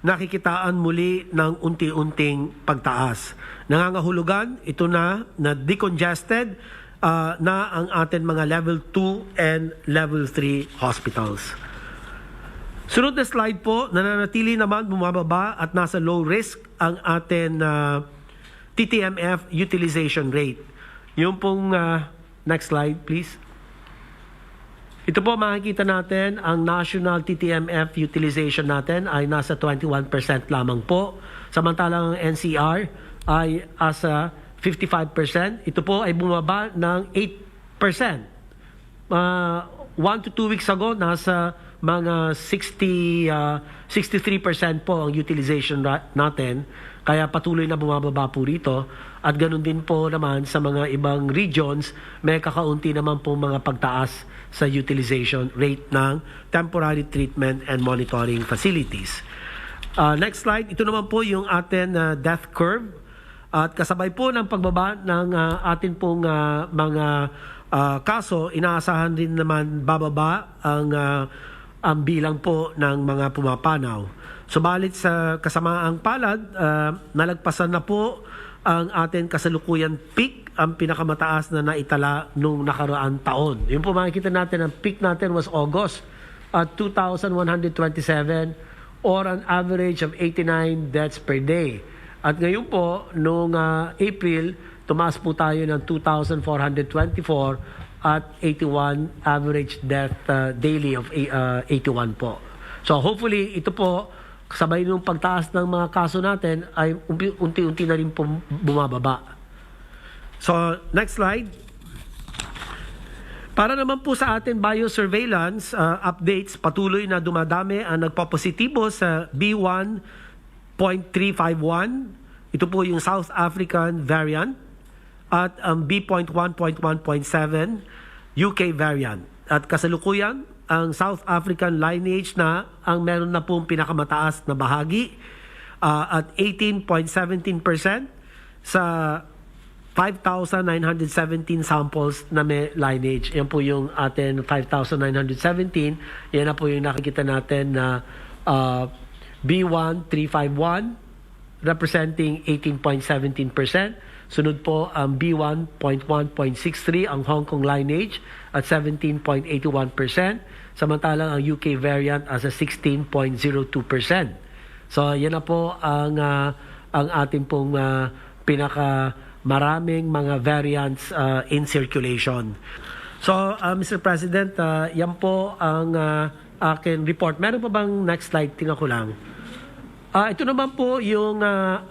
nakikitaan muli ng unti-unting pagtaas. Nangangahulugan, ito na decongested na ang ating mga level 2 and level 3 hospitals. Sunod na slide po, nananatili naman bumababa at nasa low risk ang ating TTMF utilization rate. Yung pong next slide please. Ito po makikita natin, ang national TTMF utilization natin ay nasa 21% lamang po. Samantalang ang NCR ay asa 55%. Ito po ay bumaba ng 8%. 1 to 2 weeks ago, nasa mga 63% po ang utilization natin. Kaya patuloy na bumababa po rito. At ganun din po naman sa mga ibang regions, may kakaunti naman po mga pagtaas sa utilization rate ng temporary treatment and monitoring facilities. Next slide, ito naman po yung atin death curve. At kasabay po ng pagbaba ng atin pong mga kaso, inaasahan din naman bababa ang bilang po ng mga pumapanaw. Subalit sa kasamaang palad, nalagpasan na po ang ating kasalukuyan peak, ang pinakamataas na naitala nung nakaraang taon. Yun po makikita natin, ang peak natin was August at 2,127 or an average of 89 deaths per day. At ngayon po, noong April, tumaas po tayo ng 2,424 at 81 average death daily of 81 po. So hopefully, ito po, sabay nung pagtaas ng mga kaso natin ay unti-unti na rin po bumababa. So, next slide. Para naman po sa atin biosurveillance updates, patuloy na dumadami ang nagpapositibo sa B1.351. Ito po yung South African variant at ang B.1.1.7 UK variant. At kasalukuyan, ang South African lineage na ang meron na pong pinakamataas na bahagi at 18.17% sa 5,917 samples na may lineage. Yan po yung atin 5,917. Yan na po yung nakikita natin na B1351 representing 18.17%. Sunod po ang B1.1.63 ang Hong Kong lineage at 17.81%. Samantalang ang UK variant as a 16.02%. So yan na po ang ating pong pinakamaraming mga variants in circulation. So Mr. President, yan po ang aking report. Meron pa bang next slide? Tingnan ko lang. Ito naman po yung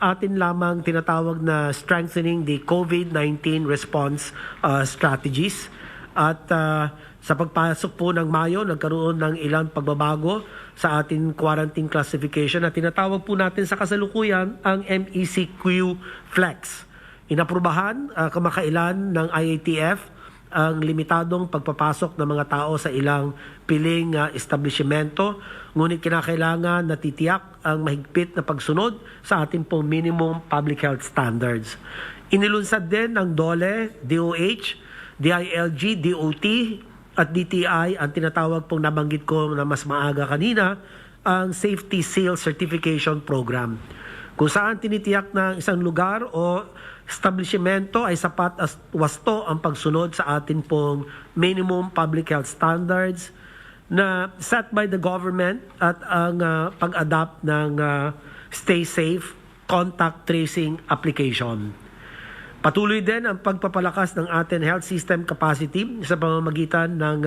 atin lamang tinatawag na strengthening the COVID-19 response strategies. At sa pagpasok po ng Mayo, nagkaroon ng ilang pagbabago sa ating quarantine classification na tinatawag po natin sa kasalukuyan ang MECQ Flex. Inaprubahan kamakailan ng IATF ang limitadong pagpapasok ng mga tao sa ilang piling establishmento, ngunit kinakailangan na titiyak ang mahigpit na pagsunod sa ating pong minimum public health standards. Inilunsad din ng DOLE, DOH, DILG, DOT at DTI ang tinatawag pong nabanggit ko na mas maaga kanina, ang Safety Seal Certification Program, kung saan tinitiyak ng isang lugar o establishmento ay sapat as wasto ang pagsunod sa atin pong minimum public health standards na set by the government at ang pag-adapt ng Stay Safe Contact Tracing Application. Patuloy din ang pagpapalakas ng ating health system capacity sa pamamagitan ng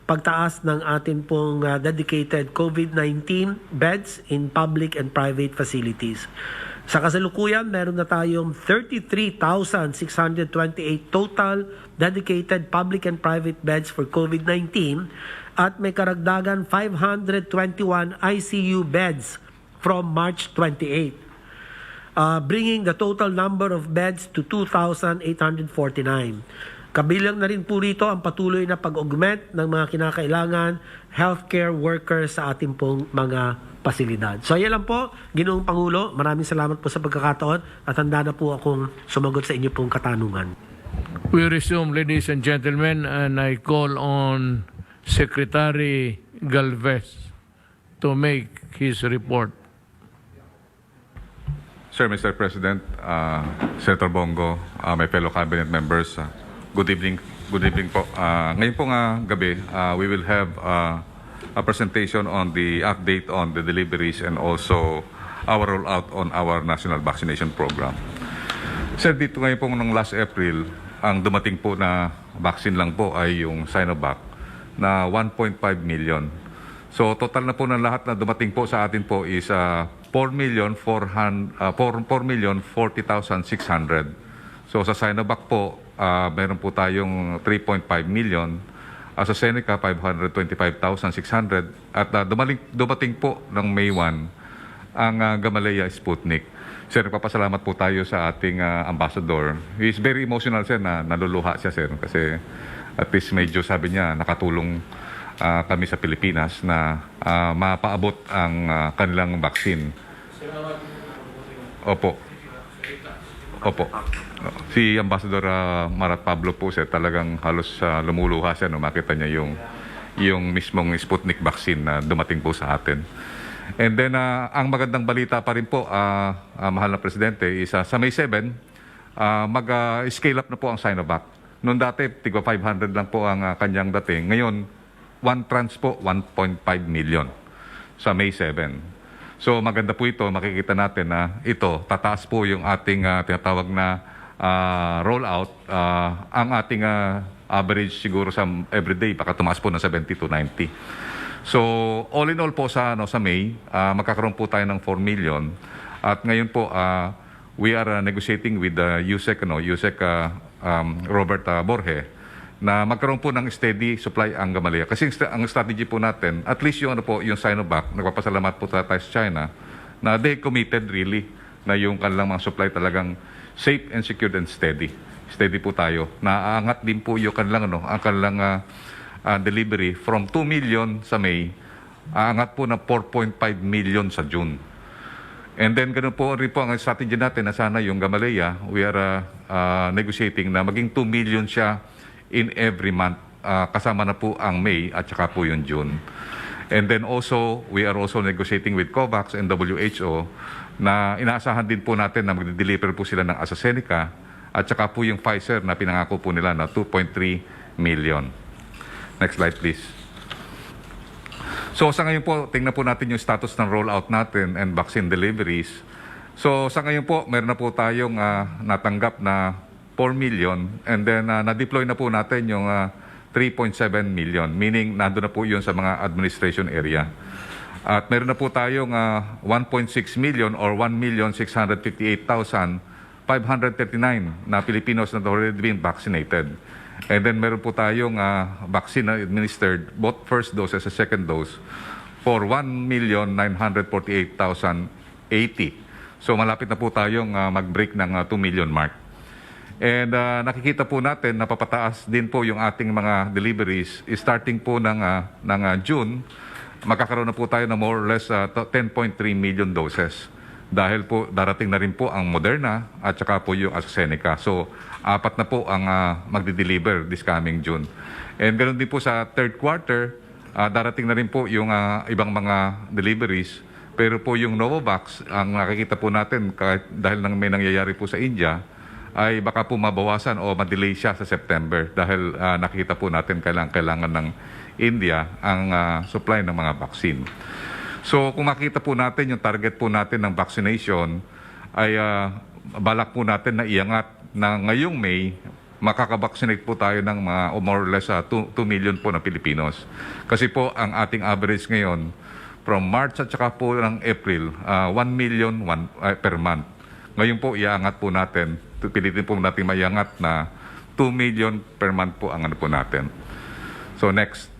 pagtaas ng ating pong dedicated COVID-19 beds in public and private facilities. Sa kasalukuyan, meron na tayong 33,628 total dedicated public and private beds for COVID-19 at may karagdagan 521 ICU beds from March 28, bringing the total number of beds to 2,849. Kabilang na rin po rito ang patuloy na pag-augment ng mga kinakailangan healthcare workers sa ating pong mga pasilidad. So yan lang po, Ginoong Pangulo. Maraming salamat po sa pagkakataon at handa na po akong sumagot sa inyo pong katanungan. We resume, ladies and gentlemen, and I call on Secretary Galvez to make his report. Sir, Mr. President, Senator Bongo, my fellow cabinet members, good evening po. Ngayon pong gabi, we will have a presentation on the update on the deliveries and also our rollout on our national vaccination program. Sir, dito ngayon po nung last April, ang dumating po na vaccine lang po ay yung Sinovac na 1.5 million. So total na po ng lahat na dumating po sa atin po is 4,040,600. So sa Sinovac po, meron po tayong 3.5 million. Sa Seneca, 525,600. At dumating po ng May 1 ang Gamaleya Sputnik. Sir, papasalamat po tayo sa ating ambassador. He is very emotional, sir, na naluluha siya, sir. Kasi at least medyo sabi niya, nakatulong kami sa Pilipinas na mapaabot ang kanilang vaccine. Opo. Opo. Si Ambassador Marat Pablo po, sir, talagang halos lumuluha siya no makita niya yung mismong Sputnik vaccine na dumating po sa atin. And then, ang magandang balita pa rin po, mahal na Presidente, is sa May 7, mag-scale up na po ang Sinovac. Noon dati, tigwa 500 lang po ang kanyang dating. Ngayon, one tranche po, 1.5 million sa May 7. So maganda po ito, makikita natin na ito, tataas po yung ating tinatawag na rollout. Ang ating average siguro sa everyday, baka tumaas po ng 70 to 90. So, all in all po sa May, magkakaroon po tayo ng 4 million. At ngayon po, we are negotiating with the USEC Robert Borge, na magkaroon po ng steady supply ang Gamaleya. Kasi ang strategy po natin, at least yung Sinovac, nagpapasalamat po tayo sa China, na they committed really na yung kanilang mga supply talagang safe and secured and steady. Steady po tayo. Naaangat din po yung kanilang, ang kanilang delivery from 2 million sa May, aangat po na 4.5 million sa June. And then ganun po rin po ang strategy natin na sana yung Gamaleya, we are negotiating na maging 2 million siya in every month. Kasama na po ang May at saka po yung June. And then also, we are also negotiating with COVAX and WHO na inaasahan din po natin na mag-deliver po sila ng AstraZeneca at saka po yung Pfizer na pinangako po nila na 2.3 million. Next slide, please. So sa ngayon po, tingnan po natin yung status ng rollout natin and vaccine deliveries. So sa ngayon po, meron na po tayong natanggap na 4 million and then na-deploy na po natin yung 3.7 million, meaning nandun na po yun sa mga administration area. At meron na po tayong 1.6 million or 1,658,539 na Filipinos na already been vaccinated. And then meron po tayong vaccine na administered, both first dose and second dose, for 1,948,080. So malapit na po tayong mag-break ng 2 million mark. And nakikita po natin na papataas din po yung ating mga deliveries. Starting po ng June, magkakaroon na po tayo ng more or less 10.3 million doses. Dahil po darating na rin po ang Moderna at saka po yung AstraZeneca. So, 4 na po ang magdi-deliver this coming June. And ganoon din po sa third quarter, darating na rin po yung ibang mga deliveries. Pero po yung Novavax, ang nakikita po natin kahit dahil may nangyayari po sa India, ay baka po mabawasan o ma-delay siya sa September dahil nakikita po natin kailangan ng India ang supply ng mga vaccine. So kung makita po natin yung target po natin ng vaccination ay balak po natin na iangat na ngayong May makaka-vaccinate po tayo ng mga more or less 2 million po na Pilipinos. Kasi po ang ating average ngayon from March at saka po ng April 1 million per month. Ngayon po iaangat po natin, pilitin po natin maiangat na 2 million per month po ang po natin. So next.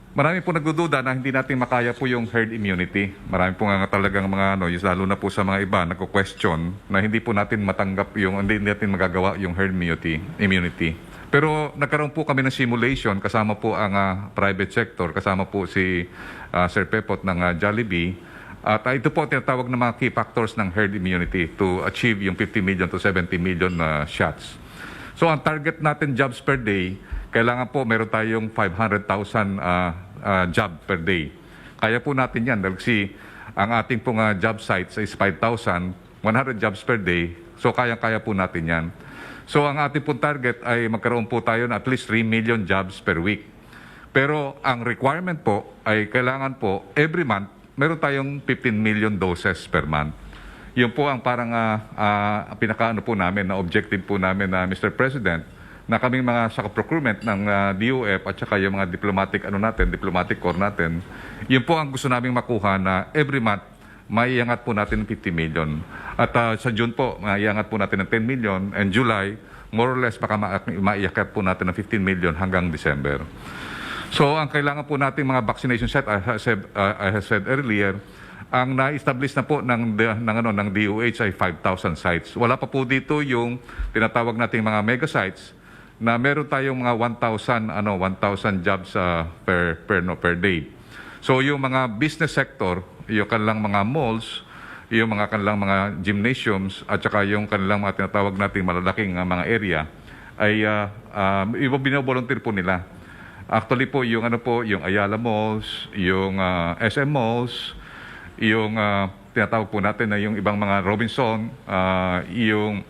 Marami po nagdududa na hindi natin makaya po yung herd immunity. Marami po nga talagang mga lalo na po sa mga iba, nagko-question na hindi po natin matanggap hindi natin magagawa yung herd immunity. Pero nagkaroon po kami ng simulation, kasama po ang private sector, kasama po si Sir Pepot ng Jollibee. At ito po tinatawag na mga key factors ng herd immunity to achieve yung 50 million to 70 million shots. So ang target natin jobs per day, kailangan po meron tayong 500,000 job per day. Kaya po natin yan dahil ang ating pong job sites is 5,000, 100 jobs per day. So kaya po natin yan. So ang ating pong target ay magkaroon po tayo ng at least 3 million jobs per week. Pero ang requirement po ay kailangan po every month meron tayong 15 million doses per month. Yun po ang parang pinakaano po namin na objective po namin na Mr. President na kaming mga sa procurement ng DOF at saka yung mga diplomatic corps natin, yun po ang gusto naming makuha na every month maiangat po natin ng 50 million. At sa June po, maiangat po natin ng 10 million, and July, more or less baka maiakat po natin ng 15 million hanggang December. So ang kailangan po natin mga vaccination site, I have said earlier, ang na-establish na po ng DOH ay 5,000 sites. Wala pa po dito yung tinatawag nating mga mega sites na meron tayong mga 1,000 jobs per day. So yung mga business sector, yung kanilang mga malls, yung mga kanilang mga gymnasiums at saka yung kanilang mga tinatawag nating malalaking mga area ay binovolunteer po nila. Actually po yung yung Ayala Malls, yung SM Malls, yung tinatawag po natin na yung ibang mga Robinson, yung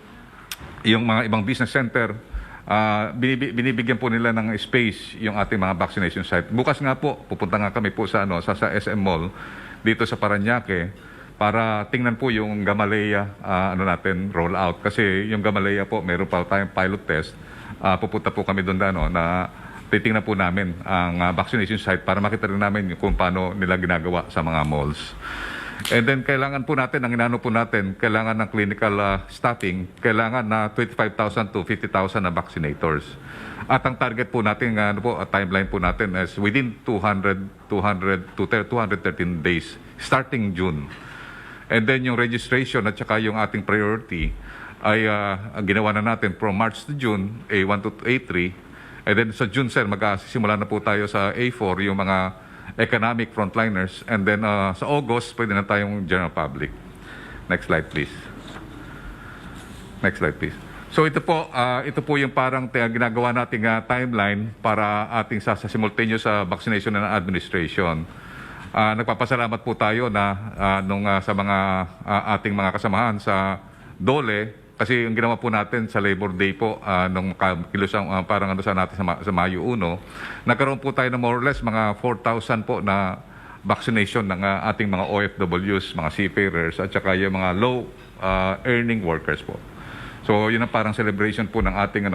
mga ibang business center, binibigyan po nila ng space yung ating mga vaccination site. Bukas nga po, pupunta nga kami po sa SM Mall dito sa Parañaque para tingnan po yung Gamaleya natin roll out, kasi yung Gamaleya po meron pa tayong pilot test. Pupunta po kami doon na titingnan po namin ang vaccination site para makita rin namin kung paano nila ginagawa sa mga malls. And then kailangan po natin, ang inano po natin, kailangan ng clinical staffing, kailangan na 25,000 to 50,000 na vaccinators. At ang target po natin, timeline po natin is within 200 to 213 days, starting June. And then yung registration at saka yung ating priority ay ginawa na natin from March to June, A1 to A3. And then sa June, sir, magsisimula na po tayo sa A4, yung mga economic frontliners, and then sa August, pwede na tayong general public. Next slide, please. Next slide, please. So ito po yung parang ginagawa nating timeline para ating sa simultaneous vaccination and administration. Nagpapasalamat po tayo na sa mga ating mga kasamahan sa DOLE, kasi yung ginawa po natin sa Labor Day po, nung kilusang parang sa natin sa Mayo 1, nagkaroon po tayo na more or less mga 4,000 po na vaccination ng ating mga OFWs, mga seafarers, at saka yung mga low earning workers po. So yun ang parang celebration po ng ating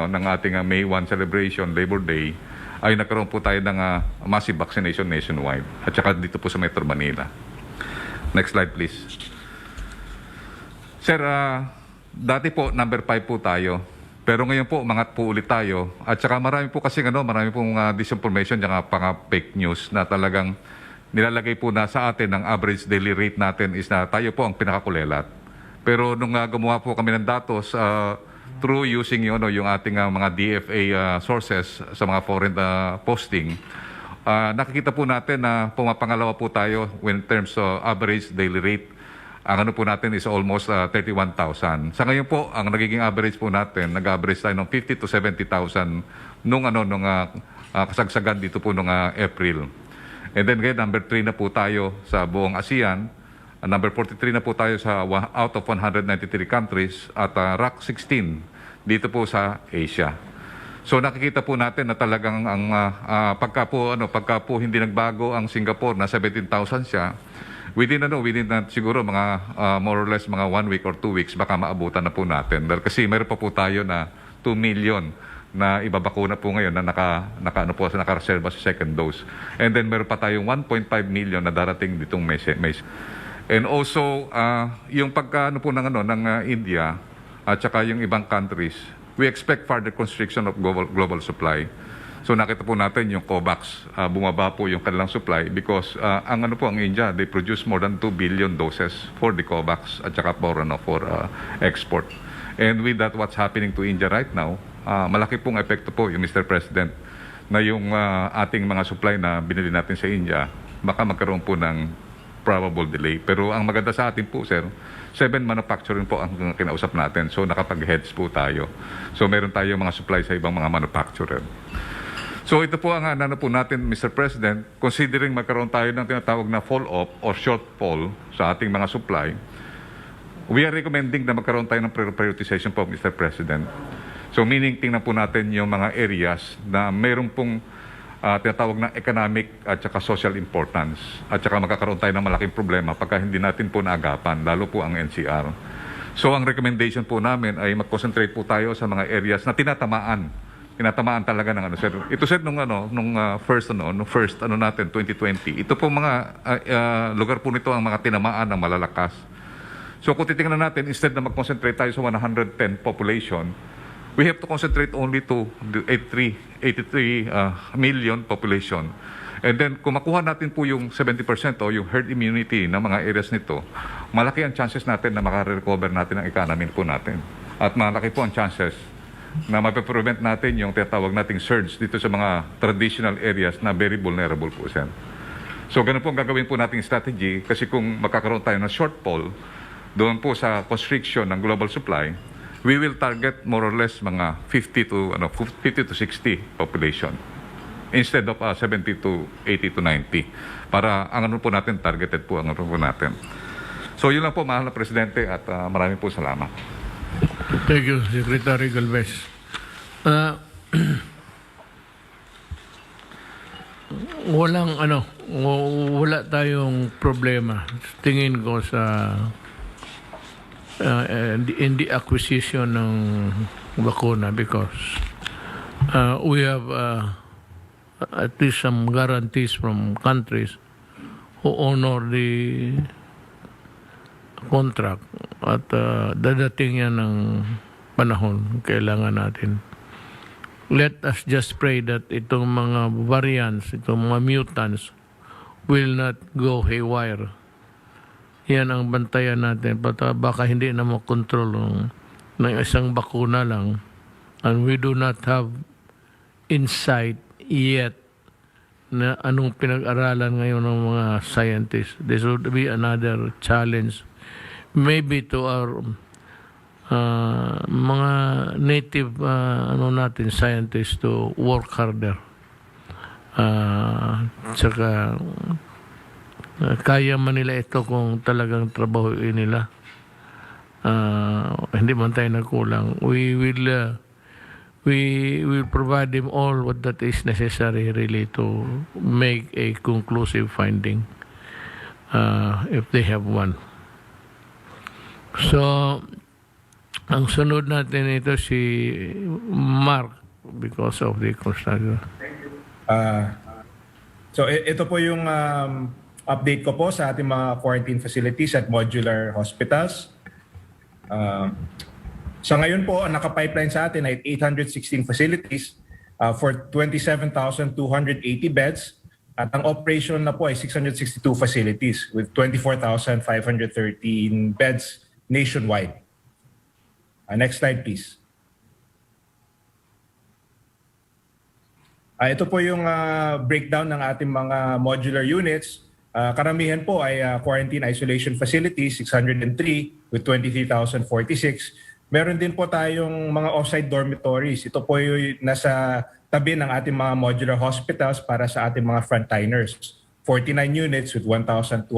May 1 celebration, Labor Day, ay nagkaroon po tayo ng massive vaccination nationwide, at saka dito po sa Metro Manila. Next slide, please. Sir, dati po, number 5 po tayo. Pero ngayon po, umangat po ulit tayo. At saka marami po kasi marami pong disinformation at fake news na talagang nilalagay po na sa atin ang average daily rate natin is na tayo po ang pinakakulelat. Pero nung gumawa po kami ng datos through using yung ating mga DFA sources sa mga foreign posting, nakikita po natin na pumapangalawa po tayo in terms of average daily rate. Ang po natin is almost 31,000. Sa ngayon po, ang nagiging average po natin, nag-average tayo ng 50 to 70,000 nung kasagsagan dito po nung April. And then ngayon, number 3 na po tayo sa buong ASEAN. Number 43 na po tayo sa out of 193 countries at rank 16 dito po sa Asia. So nakikita po natin na talagang ang pagka po hindi nagbago ang Singapore na 17,000 siya, within siguro mga more or less mga 1 week or 2 weeks baka maabutan na po natin. Kasi meron pa po tayo na 2 million na ibabakuna po ngayon na nakareserva sa second dose. And then meron pa tayong 1.5 million na darating ditong mes. And also yung ng India at saka yung ibang countries, we expect further constriction of global supply. So nakita po natin yung COVAX, bumaba po yung kanilang supply because ang India, they produce more than 2 billion doses for the COVAX at saka for export. And with that, what's happening to India right now, malaki pong epekto po yung Mr. President na yung ating mga supply na binili natin sa India, baka magkaroon po ng probable delay. Pero ang maganda sa atin po, sir, 7 manufacturing po ang kinausap natin. So nakapag-heads po tayo. So meron tayo mga supply sa ibang mga manufacturer. So ito po ang po natin, Mr. President, considering magkaroon tayo ng tinatawag na fall-off or shortfall sa ating mga supply, we are recommending na magkaroon tayo ng prioritization po, Mr. President. So meaning, tingnan po natin yung mga areas na mayroon pong tinatawag na economic at saka social importance. At saka magkakaroon tayo ng malaking problema pagka hindi natin po naagapan, lalo po ang NCR. So ang recommendation po namin ay mag-concentrate po tayo sa mga areas na tinatamaan tinatamaan talaga ng ano, sir. Ito, sir, nung first natin 2020. Ito po mga lugar po nito ang mga tinamaan ng malalakas. So kung titingnan natin, instead na mag-concentrate tayo sa 110 population, we have to concentrate only to the 83 million population. And then kung makuha natin po yung 70% o yung herd immunity ng mga areas nito, malaki ang chances natin na makarecover natin ang economy po natin. At malaki po ang chances na mapaprevent natin yung tinatawag nating surge dito sa mga traditional areas na very vulnerable po, sir. So ganun po ang gagawin po nating strategy kasi kung magkakaroon tayo ng shortfall doon po sa constriction ng global supply, we will target more or less mga 50 to 60 population instead of 70 to 80 to 90 para ang ano po natin targeted po ang ano po natin. So yun lang po, mahal na Presidente, at maraming po salamat. Thank you, Secretary Galvez. Wala tayong problema. Tingin ko sa in the acquisition ng bakuna because we have at least some guarantees from countries who honor the contract at dadating yan ng panahon kailangan natin. Let us just pray that itong mga variants, itong mga mutants will not go haywire. Yan ang bantayan natin. Baka hindi na makontrol ng isang bakuna lang, and we do not have insight yet na anong pinag-aralan ngayon ng mga scientists. This would be another challenge maybe to our mga native natin scientists to work harder. Tsaka kaya man nila ito kung talagang trabahoin nila. Hindi man tayo nagkulang. We will provide them all what that is necessary really to make a conclusive finding if they have one. So, ang sunod natin ito si Mark because of the construction. So ito po yung update ko po sa ating mga quarantine facilities at modular hospitals. Sa ngayon po, ang naka-pipeline sa atin ay 816 facilities for 27,280 beds. At ang operational na po ay 662 facilities with 24,513 beds nationwide. Next slide, please. Ito po yung breakdown ng ating mga modular units. Karamihan po ay quarantine isolation facilities, 603 with 23,046. Meron din po tayong mga offsite dormitories. Ito po yung nasa tabi ng ating mga modular hospitals para sa ating mga frontliners. 49 units with 1,228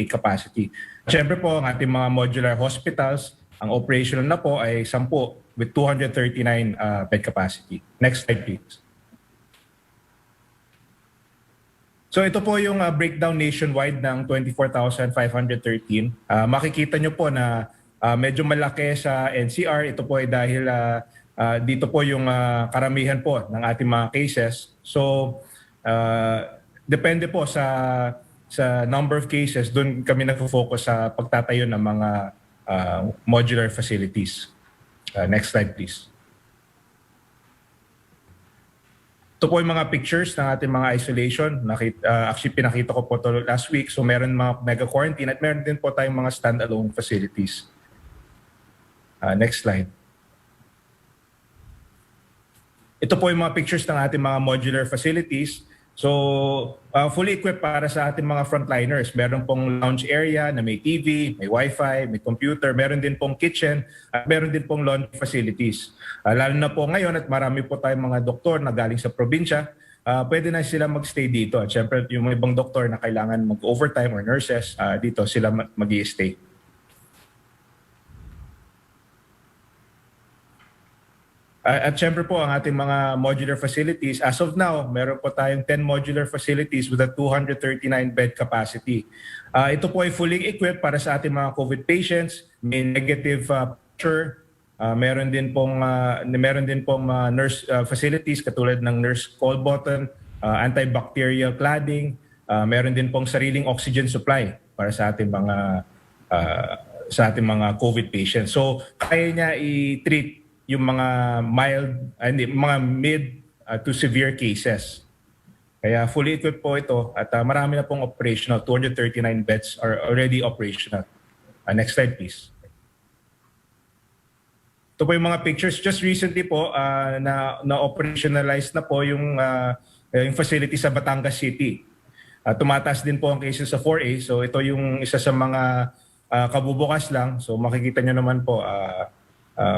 capacity. Siyempre po, ang ating mga modular hospitals, ang operational na po ay 10 with 239 bed capacity. Next slide, please. So ito po yung breakdown nationwide ng 24,513. Makikita nyo po na medyo malaki sa NCR. Ito po ay dahil dito po yung karamihan po ng ating mga cases. So depende po sa number of cases, doon kami nagfo-focus sa pagtatayo ng mga modular facilities. Next slide, please. Ito po yung mga pictures ng ating mga isolation. Actually, pinakita ko po ito last week. So meron mga mega quarantine at meron din po tayong mga standalone facilities. Next slide. Ito po yung mga pictures ng ating mga modular facilities. So, fully equipped para sa ating mga frontliners. Meron pong lounge area na may TV, may wifi, may computer, meron din pong kitchen, at meron din pong laundry facilities. Lalo na po ngayon at marami po tayong mga doktor na galing sa probinsya, pwede na sila magstay dito. At syempre, yung ibang doktor na kailangan mag-overtime or nurses, dito sila mag-i-stay. At syempre po ang ating mga modular facilities, as of now, meron po tayong 10 modular facilities with a 239 bed capacity. Ito po ay fully equipped para sa ating mga COVID patients, may negative pressure, Meron din pong nurse facilities katulad ng nurse call button, antibacterial cladding, meron din pong sariling oxygen supply para sa ating mga COVID patients. So kaya niya i-treat yung mga mga mid to severe cases. Kaya fully equipped po ito at marami na pong operational. 239 beds are already operational. Next slide please. Ito po yung mga pictures. Just recently po, na-operationalize na po yung facility sa Batangas City. Tumataas din po ang cases sa 4A. So ito yung isa sa mga kabubukas lang. So makikita nyo naman po,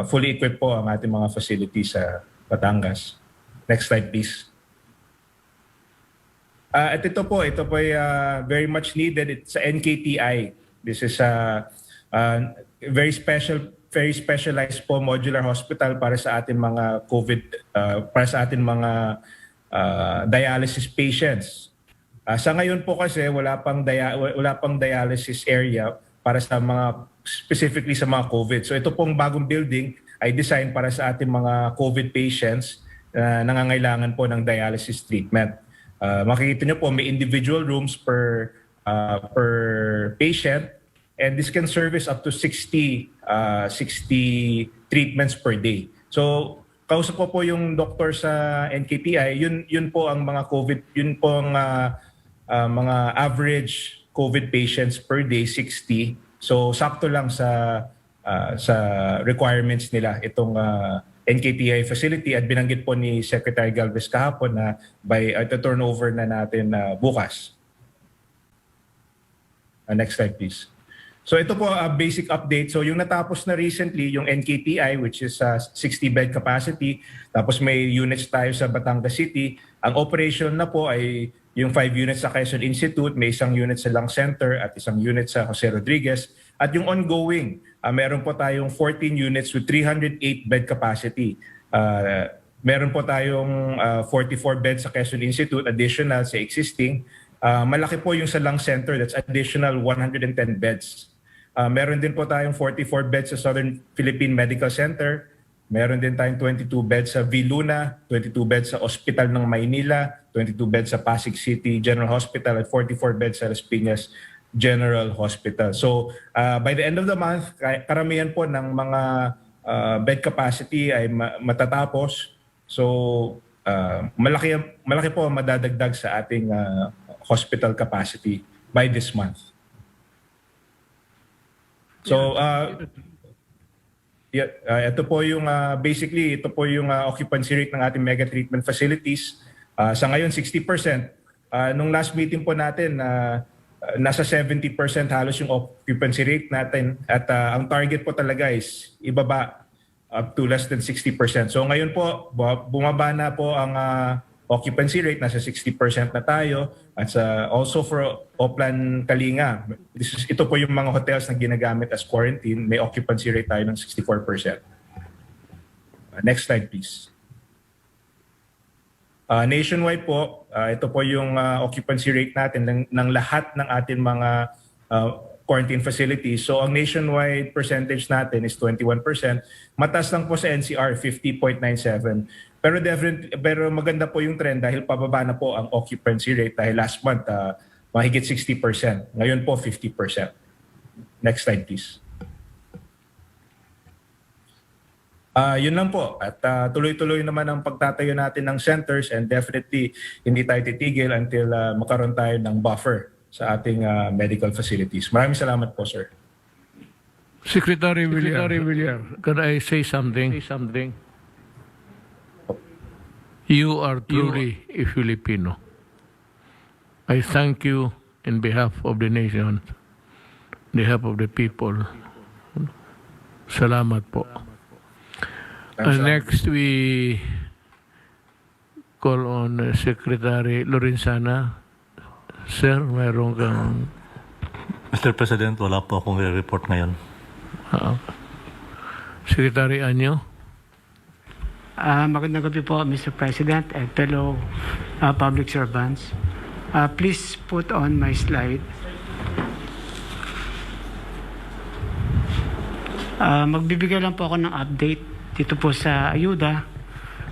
fully equipped po ang ating mga facilities sa Batangas. Next slide please. At ito po ay very much needed. It's sa NKTI. This is a very specialized po modular hospital para sa ating mga COVID, para sa ating mga dialysis patients. Sa ngayon po kasi wala pang dialysis area para sa specifically sa mga COVID. So ito pong bagong building ay designed para sa ating mga COVID patients na nangangailangan po ng dialysis treatment. Makikita nyo po may individual rooms per patient, and this can service up to 60 treatments per day. So kausap po yung doktor sa NKTI, yun po ang mga COVID, yun po ang mga average COVID patients per day, 60. So sakto lang sa requirements nila itong NKTI facility, at binanggit po ni Secretary Galvez kahapon na by turnover na natin bukas. Next slide please. So ito po basic update. So yung natapos na recently, yung NKTI, which is 60-bed capacity, tapos may units tayo sa Batangas City. Ang operation na po ay yung 5 units sa Quezon Institute, may isang unit sa Lung Center at isang unit sa Jose Rodriguez. At yung ongoing, meron po tayong 14 units with 308-bed capacity. Meron po tayong 44 beds sa Quezon Institute, additional sa existing. Malaki po yung sa Lung Center, that's additional 110 beds. Meron din po tayong 44 beds sa Southern Philippine Medical Center. Meron din tayong 22 beds sa Viluna, 22 beds sa Hospital ng Maynila, 22 beds sa Pasig City General Hospital, at 44 beds sa Las Piñas General Hospital. So by the end of the month, karamihan po ng mga bed capacity ay matatapos. So malaki po ang madadagdag sa ating hospital capacity by this month. So ito po yung basically ito po yung occupancy rate ng ating mega treatment facilities. Sa ngayon 60%. Nung last meeting po natin nasa 70% halos yung occupancy rate natin, at ang target po talaga is ibaba up to less than 60%. So ngayon po bumaba na po ang occupancy rate, nasa 60% na tayo. At also for Oplan Kalinga, ito po yung mga hotels na ginagamit as quarantine, may occupancy rate tayo ng 64%. Next slide please. Nationwide po, ito po yung occupancy rate natin ng lahat ng ating mga quarantine facilities. So ang nationwide percentage natin is 21%. Mataas lang po sa NCR, 50.97%. Pero maganda po yung trend dahil pababa na po ang occupancy rate dahil last month mahigit 60%. Ngayon po 50%. Next slide please. Yun lang po. At tuloy-tuloy naman ang pagtatayo natin ng centers, and definitely hindi tayo titigil until magkaroon tayo ng buffer sa ating medical facilities. Maraming salamat po, sir. Secretary Villar, can I say something? You are truly a Filipino. I thank you in behalf of the nation, on behalf of the people. Salamat po. Next, we call on Secretary Lorenzana. Sir, mayroon kang... Mr. President, wala po akong report ngayon. Secretary Anyo. Magandang gabi po, Mr. President and fellow public servants. Please put on my slide. Magbibigay lang po ako ng update dito po sa ayuda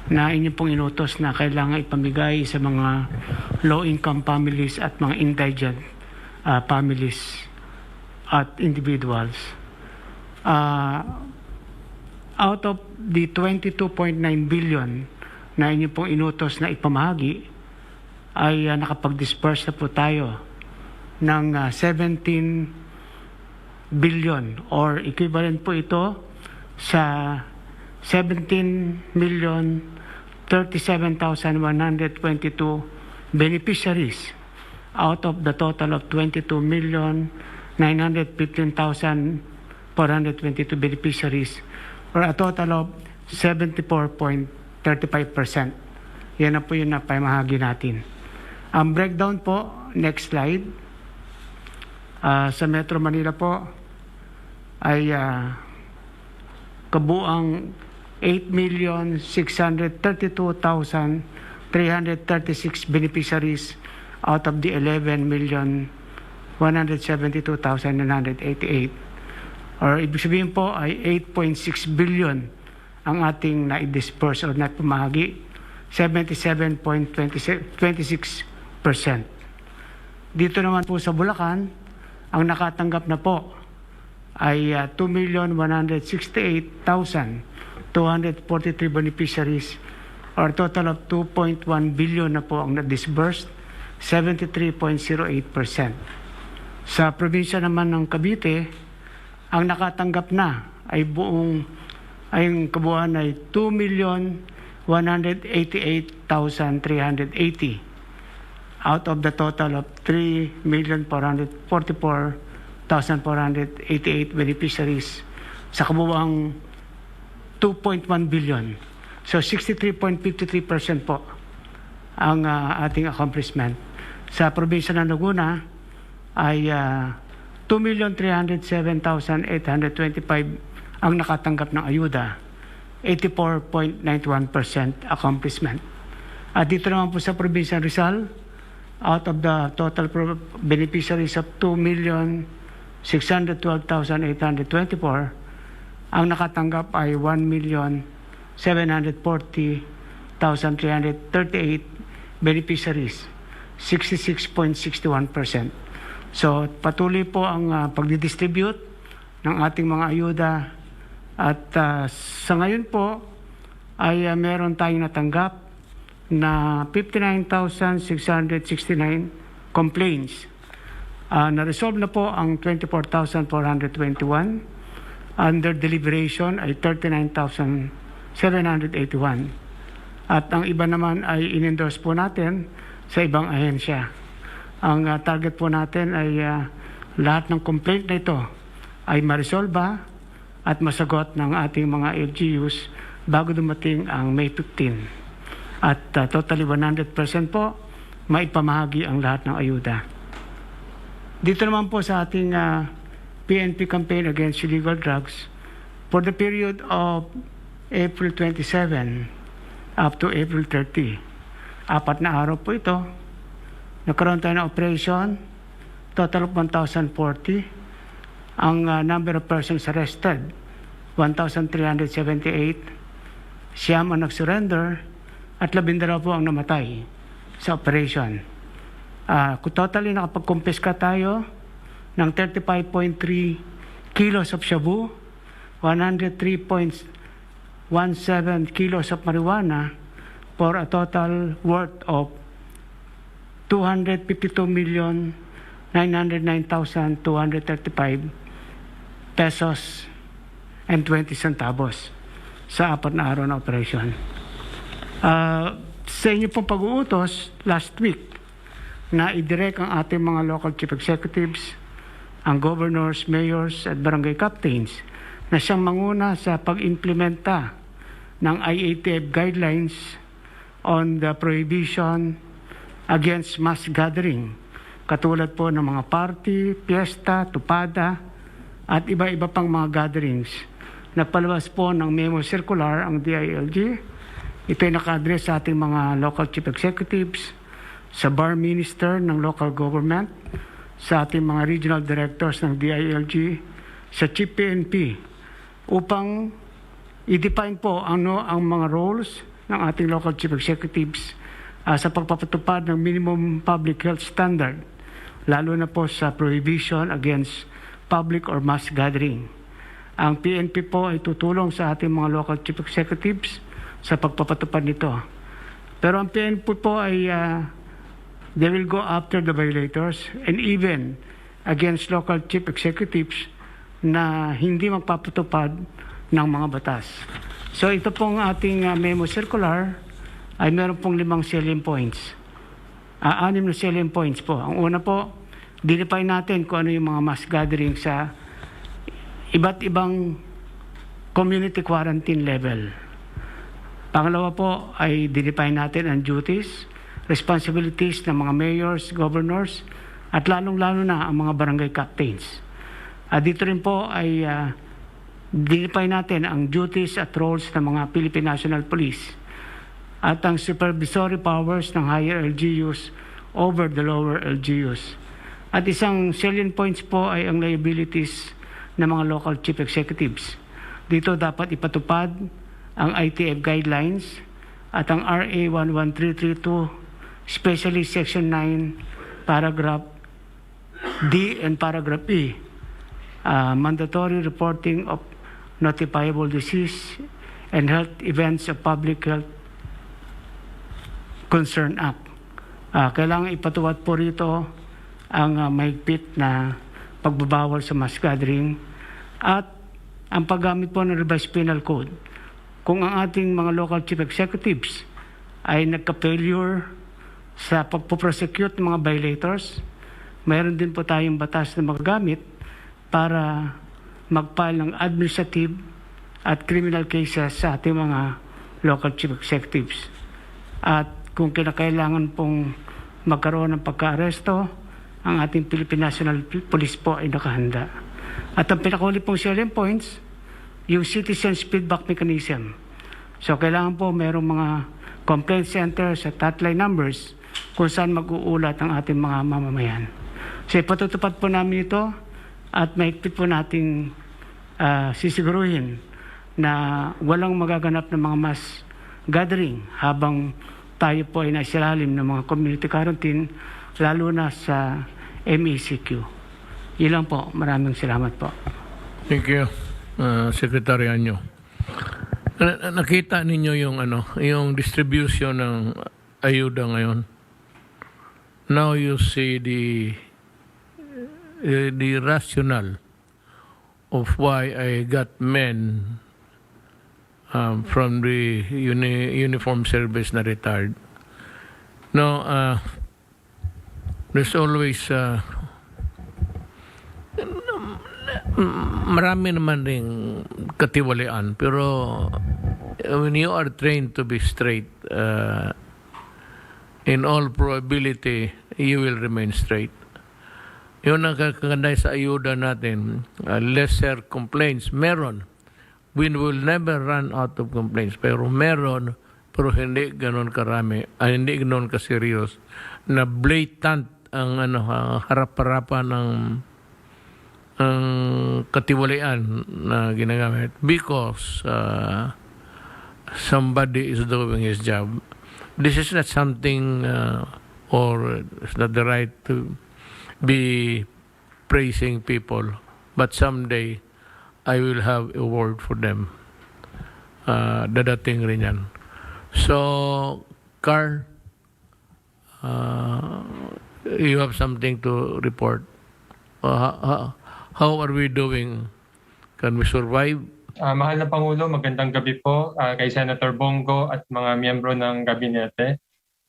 na inyong pong inutos na kailangan ipamigay sa mga low-income families at mga indigent families at individuals. Out of the 22.9 billion na inyong pong inutos na ipamahagi, ay nakapag-disperse na po tayo ng 17 billion or equivalent po ito sa 17,037,122 beneficiaries out of the total of 22,915,422 beneficiaries, or a total of 74.35%. Yan na po yung napamahagi natin. Ang breakdown po, next slide. Sa Metro Manila po ay kabuang 8,632,336 beneficiaries out of the 11,172,988. Or ibig sabihin po ay 8.6 billion ang ating na-disperse or napamahagi, 77.26%. Dito naman po sa Bulacan, ang nakatanggap na po ay 2,168,243 beneficiaries, or total of 2.1 billion na po ang na-disbursed, 73.08%. Sa probinsya naman ng Cavite, ang nakatanggap na ay ang kabuuan ay 2,188,380 out of the total of 3,444,488 beneficiaries sa kabuuang 2.1 billion. So 63.53% po ang ating accomplishment. Sa probinsya ng Laguna ay 2,307,825 ang nakatanggap ng ayuda, 84.91% accomplishment. At dito naman po sa probinsya ng Rizal, out of the total beneficiaries of 2,612,824, ang nakatanggap ay 1,740,338 beneficiaries, 66.61%. So patuloy po ang pagdidistribute ng ating mga ayuda, at sa ngayon po ay meron tayong natanggap na 59,669 complaints. Na-resolve na po ang 24,421. Under deliberation ay 39,781. At ang iba naman ay in-endorse po natin sa ibang ahensya. Ang target po natin ay lahat ng complaint na ito ay ma-resolve at masagot ng ating mga LGUs bago dumating ang May 15. At totally 100% po maipamahagi ang lahat ng ayuda. Dito naman po sa ating PNP campaign against illegal drugs, for the period of April 27 up to April 30, 4 na araw po ito, nagkaroon tayo ng operation, total of 1,040. Ang number of persons arrested, 1,378. Siyam ang nag-surrender at 12 po ang namatay sa operation. Totally nakapag-kumpiska tayo ng 35.3 kilos of shabu, 103.17 kilos of marijuana, for a total worth of 252,909,235 pesos and 20 centavos sa 4 na araw na operation. Sa inyo pong pag-uutos last week na idirect ang ating mga local chief executives, ang governors, mayors at barangay captains na siyang manguna sa pag-implementa ng IATF guidelines on the prohibition against mass gathering, katulad po ng mga party, fiesta, tupada, at iba-iba pang mga gatherings. Nagpalabas po ng memo circular ang DILG. Ito ay naka-address sa ating mga local chief executives, sa bar minister ng local government, sa ating mga regional directors ng DILG, sa chief PNP, upang i-define po ano ang mga roles ng ating local chief executives sa pagpapatupad ng minimum public health standard, lalo na po sa prohibition against public or mass gathering. Ang PNP po ay tutulong sa ating mga local chief executives sa pagpapatupad nito. Pero ang PNP po ay they will go after the violators and even against local chief executives na hindi magpapatupad ng mga batas. So ito pong ating memo circular ay meron pong 5 selling points. 6 na selling points po. Ang una po, dinefine natin kung ano yung mga mass gathering sa iba't ibang community quarantine level. Pangalawa po ay dinefine natin ang duties, responsibilities ng mga mayors, governors, at lalong-lalo na ang mga barangay captains. Dito rin po ay dinefine natin ang duties at roles ng mga Philippine National Police at ang supervisory powers ng higher LGUs over the lower LGUs. At isang salient points po ay ang liabilities ng mga local chief executives. Dito dapat ipatupad ang ITF guidelines at ang RA 11332, especially Section 9, Paragraph D and Paragraph E, mandatory reporting of notifiable disease and health events of public health concern act. Kailangan ipatuwad po rito ang mahigpit na pagbabawal sa mass gathering at ang paggamit po ng revised penal code. Kung ang ating mga local chief executives ay nagka-failure sa pagpuprosecute ng mga violators, mayroon din po tayong batas na magagamit para mag-file ng administrative at criminal cases sa ating mga local chief executives. At kung kinakailangan pong magkaroon ng pagka-aresto, ang ating Philippine National Police po ay nakahanda. At ang pinakahuli pong selling points, yung citizens feedback mechanism. So kailangan po mayroong mga complaint centers at hotline numbers kung saan mag-uulat ang ating mga mamamayan. So ipatutupad po namin ito at mahigpit po nating sisiguruhin na walang magaganap ng mga mass gathering habang tayo po ay nasilalim ng mga community quarantine, lalo na sa MECQ. Yun lang po. Maraming salamat po. Thank you, Secretary Anyo. Nakita ninyo yung distribution ng ayuda ngayon. Now you see the rationale of why I got men from the uniform service na retired. No, there's always marami naman ring katiwalian, pero when you are trained to be straight, in all probability you will remain straight. Yun ang kaganday sa ayuda natin. Lesser complaints meron. We will never run out of complaints, pero meron, pero hindi ganoon karami, hindi ganoon ka-serious na blatant ang harap-harapan ng katiwalian na ginagamit because somebody is doing his job. This is not something or it's not the right to be praising people, but someday I will have a word for them. Dadating rin yan. So, Carl, you have something to report. How are we doing? Can we survive? Mahal na Pangulo, magandang gabi po kay Senator Bongo at mga miyembro ng gabinete.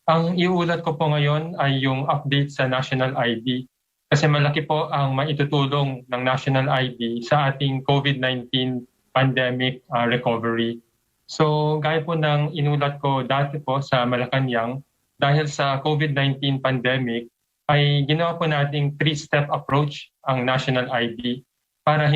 Ang iulat ko po ngayon ay yung update sa National ID. Kasi malaki po ang maitutulong ng National ID sa ating COVID-19 pandemic recovery. So gaya po ng inulat ko dati po sa Malacanang, dahil sa COVID-19 pandemic, ay ginawa po nating 3-step approach ang National ID para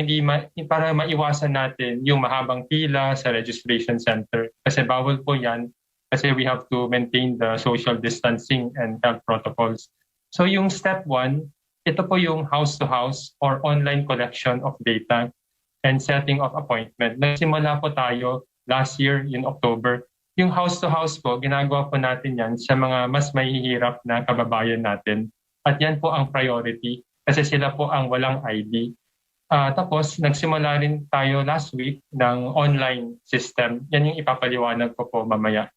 para maiwasan natin yung mahabang pila sa registration center. Kasi bawal po yan kasi we have to maintain the social distancing and health protocols. So yung step 1, ito po yung house-to-house or online collection of data. and setting of appointment. Nagsimula po tayo last year in October. Yung house-to-house po, ginagawa po natin yan sa mga mas mahihirap na kababayan natin. At yan po ang priority kasi sila po ang walang ID. Tapos, nagsimula rin tayo last week ng online system. Yan yung ipapaliwanag ko po mamaya.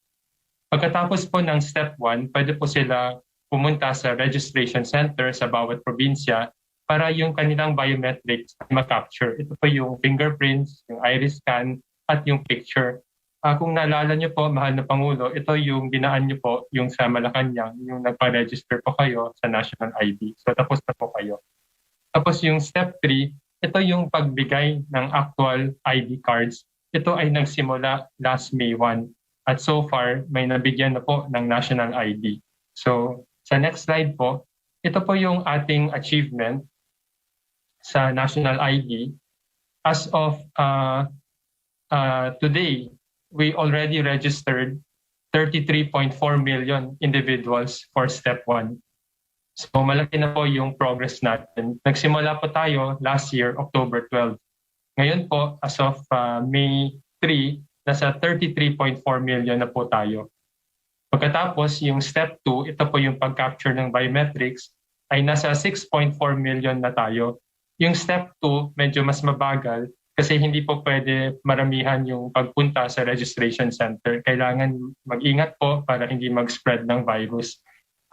Pagkatapos po ng step 1, pwede po sila pumunta sa registration center sa bawat probinsya para yung kanilang biometrics ma-capture. Ito po yung fingerprints, yung iris scan, at yung picture. Kung naalala niyo po, mahal na Pangulo, ito yung dinaan niyo po, yung sa Malacanang, yung nagpa-register po kayo sa National ID. So tapos na po kayo. Tapos yung step 3, ito yung pagbigay ng actual ID cards. Ito ay nagsimula last May 1. At so far, may nabigyan na po ng National ID. So sa next slide po, ito po yung ating achievement sa National ID. As of today, we already registered 33.4 million individuals for step 1. So malaki na po yung progress natin. Nagsimula po tayo last year, October 12. Ngayon po, as of May 3, nasa 33.4 million na po tayo. Pagkatapos, yung step 2, ito po yung pag-capture ng biometrics, ay nasa 6.4 million na tayo. Yung step 2, medyo mas mabagal kasi hindi po pwede maramihan yung pagpunta sa registration center. Kailangan mag-ingat po para hindi mag-spread ng virus.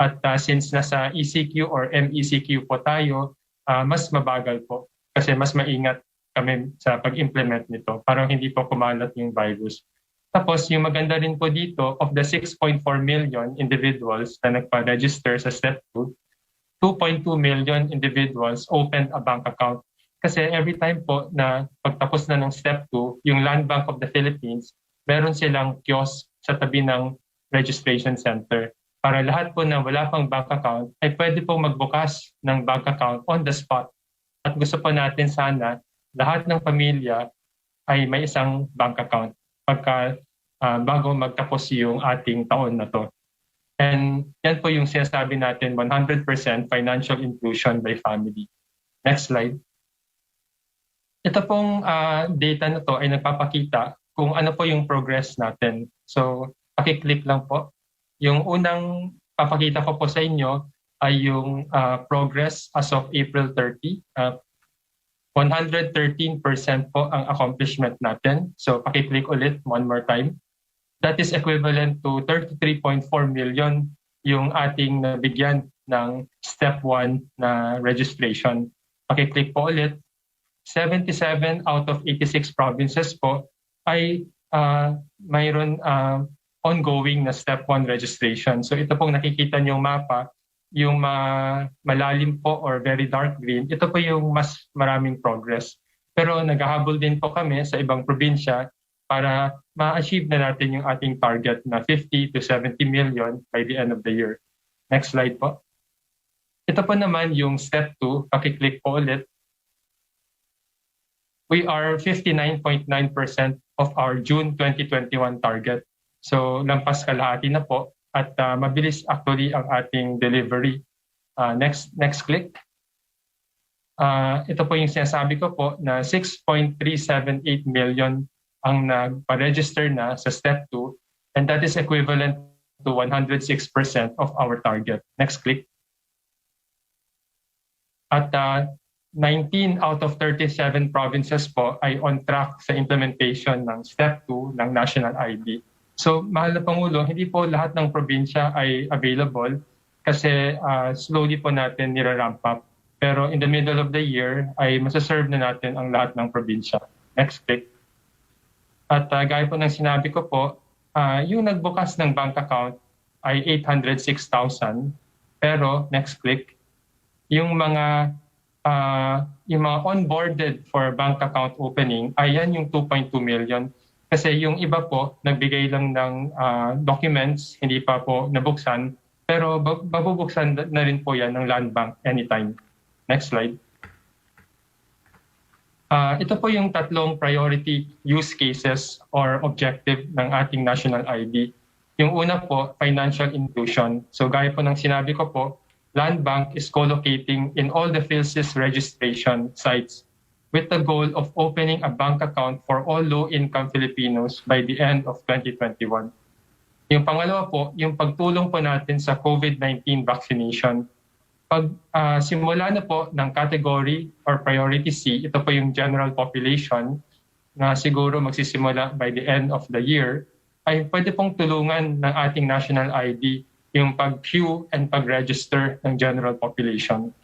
At since nasa ECQ or MECQ po tayo, mas mabagal po kasi mas maingat kami sa pag-implement nito para hindi po kumalat yung virus. Tapos yung maganda rin po dito, of the 6.4 million individuals na nagpa-register sa step 2, 2.2 million individuals opened a bank account. Kasi every time po na pagtapos na ng step 2, yung Land Bank of the Philippines, meron silang kiosk sa tabi ng registration center. Para lahat po na wala pang bank account ay pwede pong magbukas ng bank account on the spot. At gusto po natin sana lahat ng pamilya ay may isang bank account bago magtapos yung ating taon na to. And yan po yung sinasabi natin, 100% financial inclusion by family. Next slide. Ito pong data na to ay nagpapakita kung ano po yung progress natin. So, pakiclick lang po. Yung unang papakita ko po sa inyo ay yung progress as of April 30. 113% po ang accomplishment natin. So, pakiclick ulit one more time. That is equivalent to 33.4 million yung ating nabigyan ng step 1 na registration. Pakiclick po ulit. 77 out of 86 provinces po ay mayroon ongoing na step 1 registration. So ito pong nakikita niyong mapa, yung malalim po or very dark green, ito po yung mas maraming progress. Pero naghahabol din po kami sa ibang probinsya para ma-achieve na natin yung ating target na 50 to 70 million by the end of the year. Next slide po. Ito po naman yung step 2, pakiclick po ulit. We are 59.9% of our June 2021 target. So lampas kalahati na po at mabilis actually ang ating delivery. Next click. Ito po yung sinasabi ko po na 6.378 million ang nagpa-register na sa step 2 and that is equivalent to 106% of our target. Next click. At 19 out of 37 provinces po ay on track sa implementation ng step 2 ng National ID. So, mahal na Pangulo, hindi po lahat ng probinsya ay available kasi slowly po natin nire-ramp up. Pero in the middle of the year ay masaserve na natin ang lahat ng probinsya. Next click. At gaya po ng sinabi ko po, yung nagbukas ng bank account ay 806,000. Pero, next click, yung mga onboarded for bank account opening, ayan yung 2.2 million. Kasi yung iba po, nagbigay lang ng documents, hindi pa po nabuksan. Pero mabubuksan na rin po yan ng Land Bank anytime. Next slide. Ito po yung tatlong priority use cases or objective ng ating National ID. Yung una po, financial inclusion. So gaya po ng sinabi ko po, Land Bank is co-locating in all the PhilSys registration sites with the goal of opening a bank account for all low-income Filipinos by the end of 2021. Yung pangalawa po, yung pagtulong po natin sa COVID-19 vaccination. Pag simula na po ng category or priority C, ito po yung general population na siguro magsisimula by the end of the year, ay pwede pong tulungan ng ating national ID yung pag-queue and pag-register ng general population.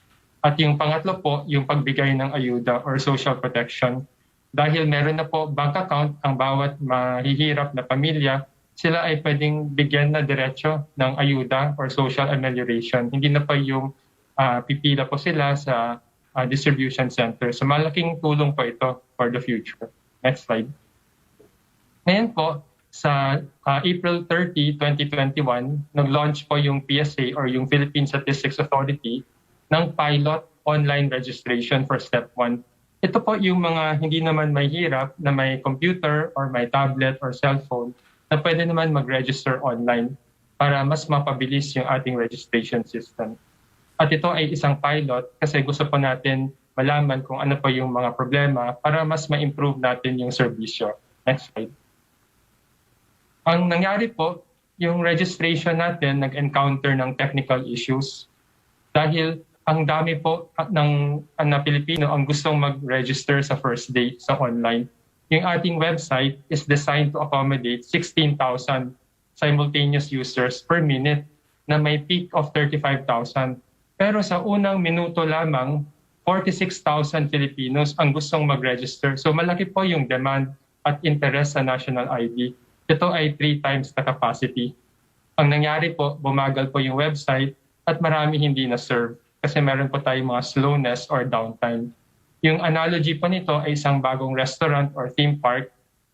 At yung pangatlo po, yung pagbigay ng ayuda or social protection. Dahil meron na po bank account ang bawat mahihirap na pamilya, sila ay pwedeng bigyan na diretso ng ayuda or social amelioration. Hindi na pa yung pipila po sila sa distribution center. So malaking tulong po ito for the future. Next slide. Ngayon po, sa April 30, 2021, nag-launch po yung PSA or yung Philippine Statistics Authority ng pilot online registration for Step 1. Ito po yung mga hindi naman may hirap na may computer or may tablet or cellphone na pwede naman mag-register online para mas mapabilis yung ating registration system. At ito ay isang pilot kasi gusto po natin malaman kung ano pa yung mga problema para mas ma-improve natin yung serbisyo. Next slide. Ang nangyari po, yung registration natin nag-encounter ng technical issues dahil ang dami po na Pilipino ang gustong mag-register sa first day sa online. Yung ating website is designed to accommodate 16,000 simultaneous users per minute na may peak of 35,000. Pero sa unang minuto lamang, 46,000 Filipinos ang gustong mag-register. So malaki po yung demand at interest sa national ID. Ito ay 3 times the capacity. Ang nangyari po, bumagal po yung website at marami hindi na-serve kasi meron po tayong mga slowness or downtime. Yung analogy po nito ay isang bagong restaurant or theme park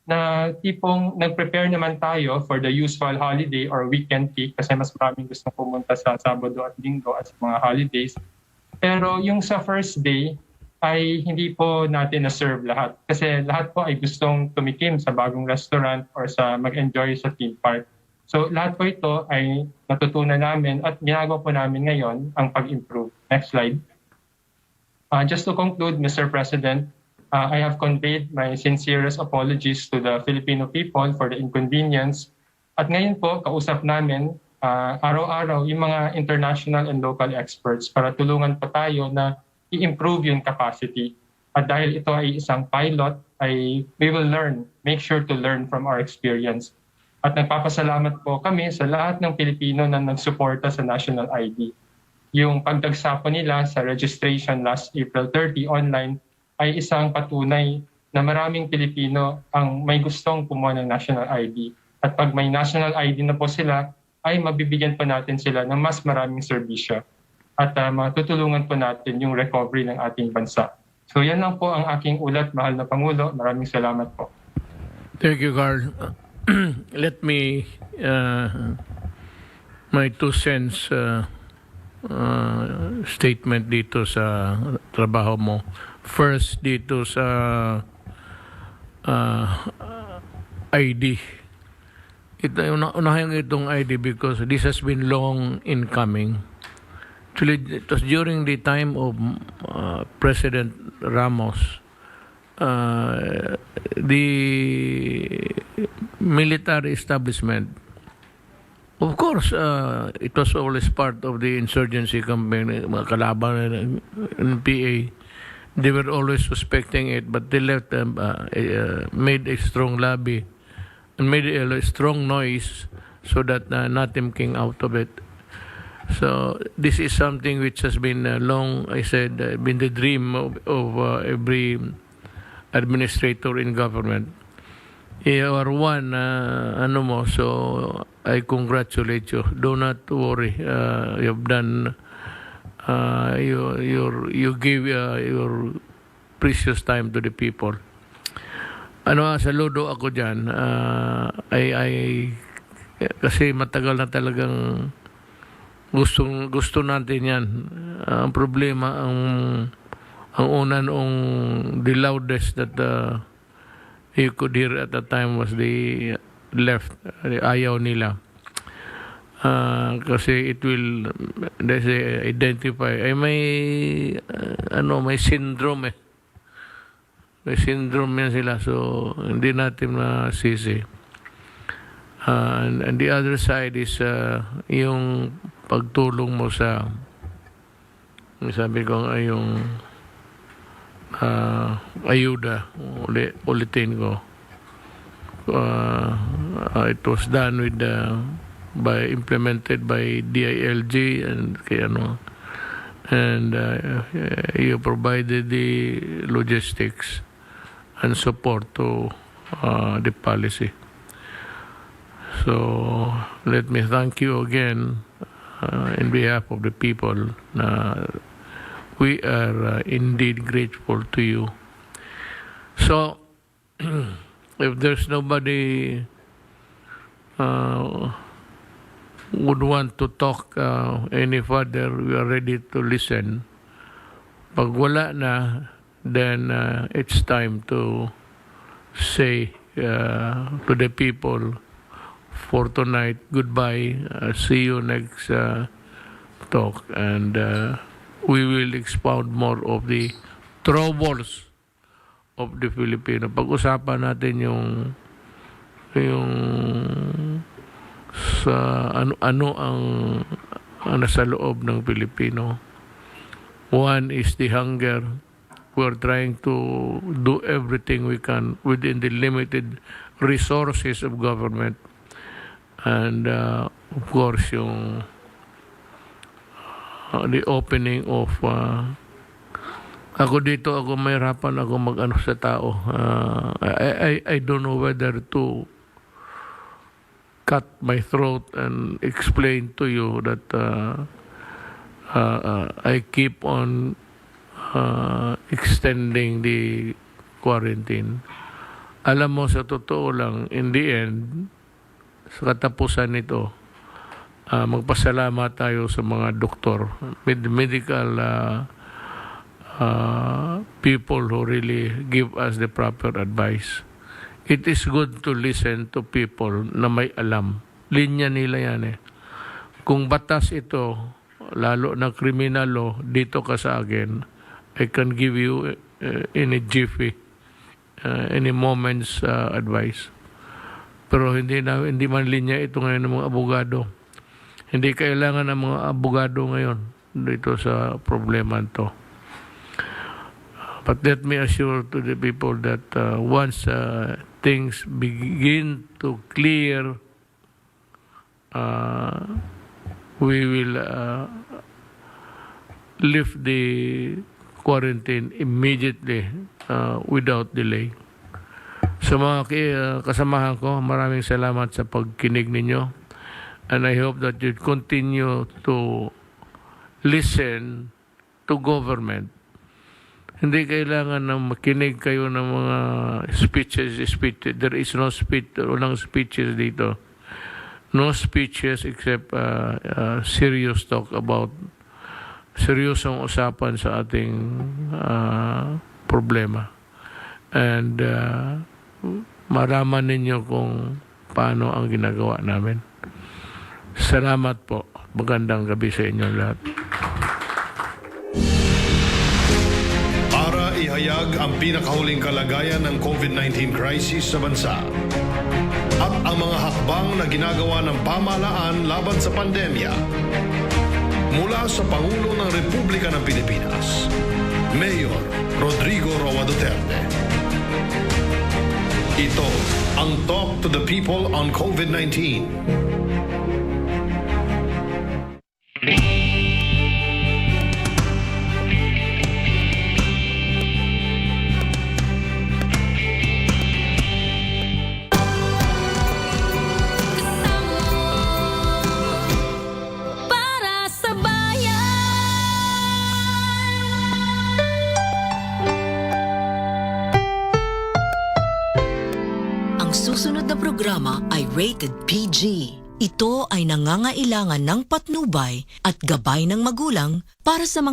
na tipong nag-prepare naman tayo for the usual holiday or weekend peak kasi mas maraming gustong pumunta sa Sabado at Linggo at sa mga holidays. Pero yung sa first day ay hindi po natin na-serve lahat kasi lahat po ay gustong tumikim sa bagong restaurant or sa mag-enjoy sa theme park. So lahat po ito ay natutunan namin at ginagawa po namin ngayon ang pag-improve. Next slide. Just to conclude, Mr. President, I have conveyed my sincerest apologies to the Filipino people for the inconvenience. At ngayon po, kausap namin araw-araw yung mga international and local experts para tulungan pa tayo na i-improve yung capacity. At dahil ito ay isang pilot, we will learn, make sure to learn from our experience. At nagpapasalamat po kami sa lahat ng Pilipino na nagsuporta sa National ID. Yung pagdagsa po nila sa registration last April 30 online ay isang patunay na maraming Pilipino ang may gustong kumuha ng National ID. At pag may National ID na po sila, ay mabibigyan po natin sila ng mas maraming serbisyo. At matutulungan po natin yung recovery ng ating bansa. So yan lang po ang aking ulat, mahal na Pangulo. Maraming salamat po. Thank you, Carl. Let me, my 2 cents statement dito sa trabaho mo. First, dito sa ID. Unahin itong ID because this has been long in coming. Actually, it was during the time of President Ramos. The military establishment, of course, it was always part of the insurgency campaign, mga kalaban ng PA. They were always suspecting it, but they made a strong lobby and made a strong noise so that nothing came out of it. So this is something which has been long, I said, been the dream of every administrator in government. You are one, so I congratulate you. Do not worry. You've done, you give your precious time to the people. Saludo ako dyan. Kasi matagal na talagang gusto natin yan. Ang problema, ang una noong the loudest that you could hear at the time was the left. Ayaw nila. Kasi it will identify. May syndrome May syndrome yan sila, so hindi natin masisi. And the other side is yung pagtulong mo sa, sabi ko nga, yung ayuda, ulitin ko. It was done with implemented by DILG and you provided the logistics and support to the policy. So let me thank you again in behalf of the people. We are indeed grateful to you. So if there's nobody would want to talk any further, we are ready to listen. Pag wala na, then it's time to say to the people for tonight, goodbye. See you next talk, and we will expound more of the troubles of the Filipino. Pag-usapan natin yung sa ano ang nasa loob ng Pilipino. One is the hunger. We're trying to do everything we can within the limited resources of government. And of course, yung the opening of ako dito, ako mahirapan ako mag-ano sa tao. I don't know whether to cut my throat and explain to you that I keep on extending the quarantine. Alam mo, sa totoo lang, in the end, sa katapusan nito, magpasalamat tayo sa mga doktor, medical people who really give us the proper advice. It is good to listen to people na may alam. Linya nila yan eh. Kung batas ito, lalo na criminal law, dito ka sa akin, I can give you in a jiffy, any moment's advice. Pero hindi man linya ito ngayon ng mga abogado. Hindi kailangan ng mga abogado ngayon dito sa problema ito. But let me assure to the people that once things begin to clear, we will lift the quarantine immediately without delay. Sa mga kasamahan ko, maraming salamat sa pagkinig ninyo. And I hope that you continue to listen to government. Hindi kailangan na makinig kayo ng mga speeches. There is no speech, walang speeches dito. No speeches except serious talk about seryosong usapan sa ating problema. And maraman ninyo kung paano ang ginagawa namin. Salamat po. Magandang gabi sa inyo lahat. Para ihayag ang pinakahuling kalagayan ng COVID-19 crisis sa bansa at ang mga hakbang na ginagawa ng pamahalaan laban sa pandemya, mula sa Pangulo ng Republika ng Pilipinas, Mayor Rodrigo Roa Duterte. Ito ang Talk to the People on COVID-19. Susunod na programa ay rated PG. Ito ay nangangailangan ng patnubay at gabay ng magulang para sa mga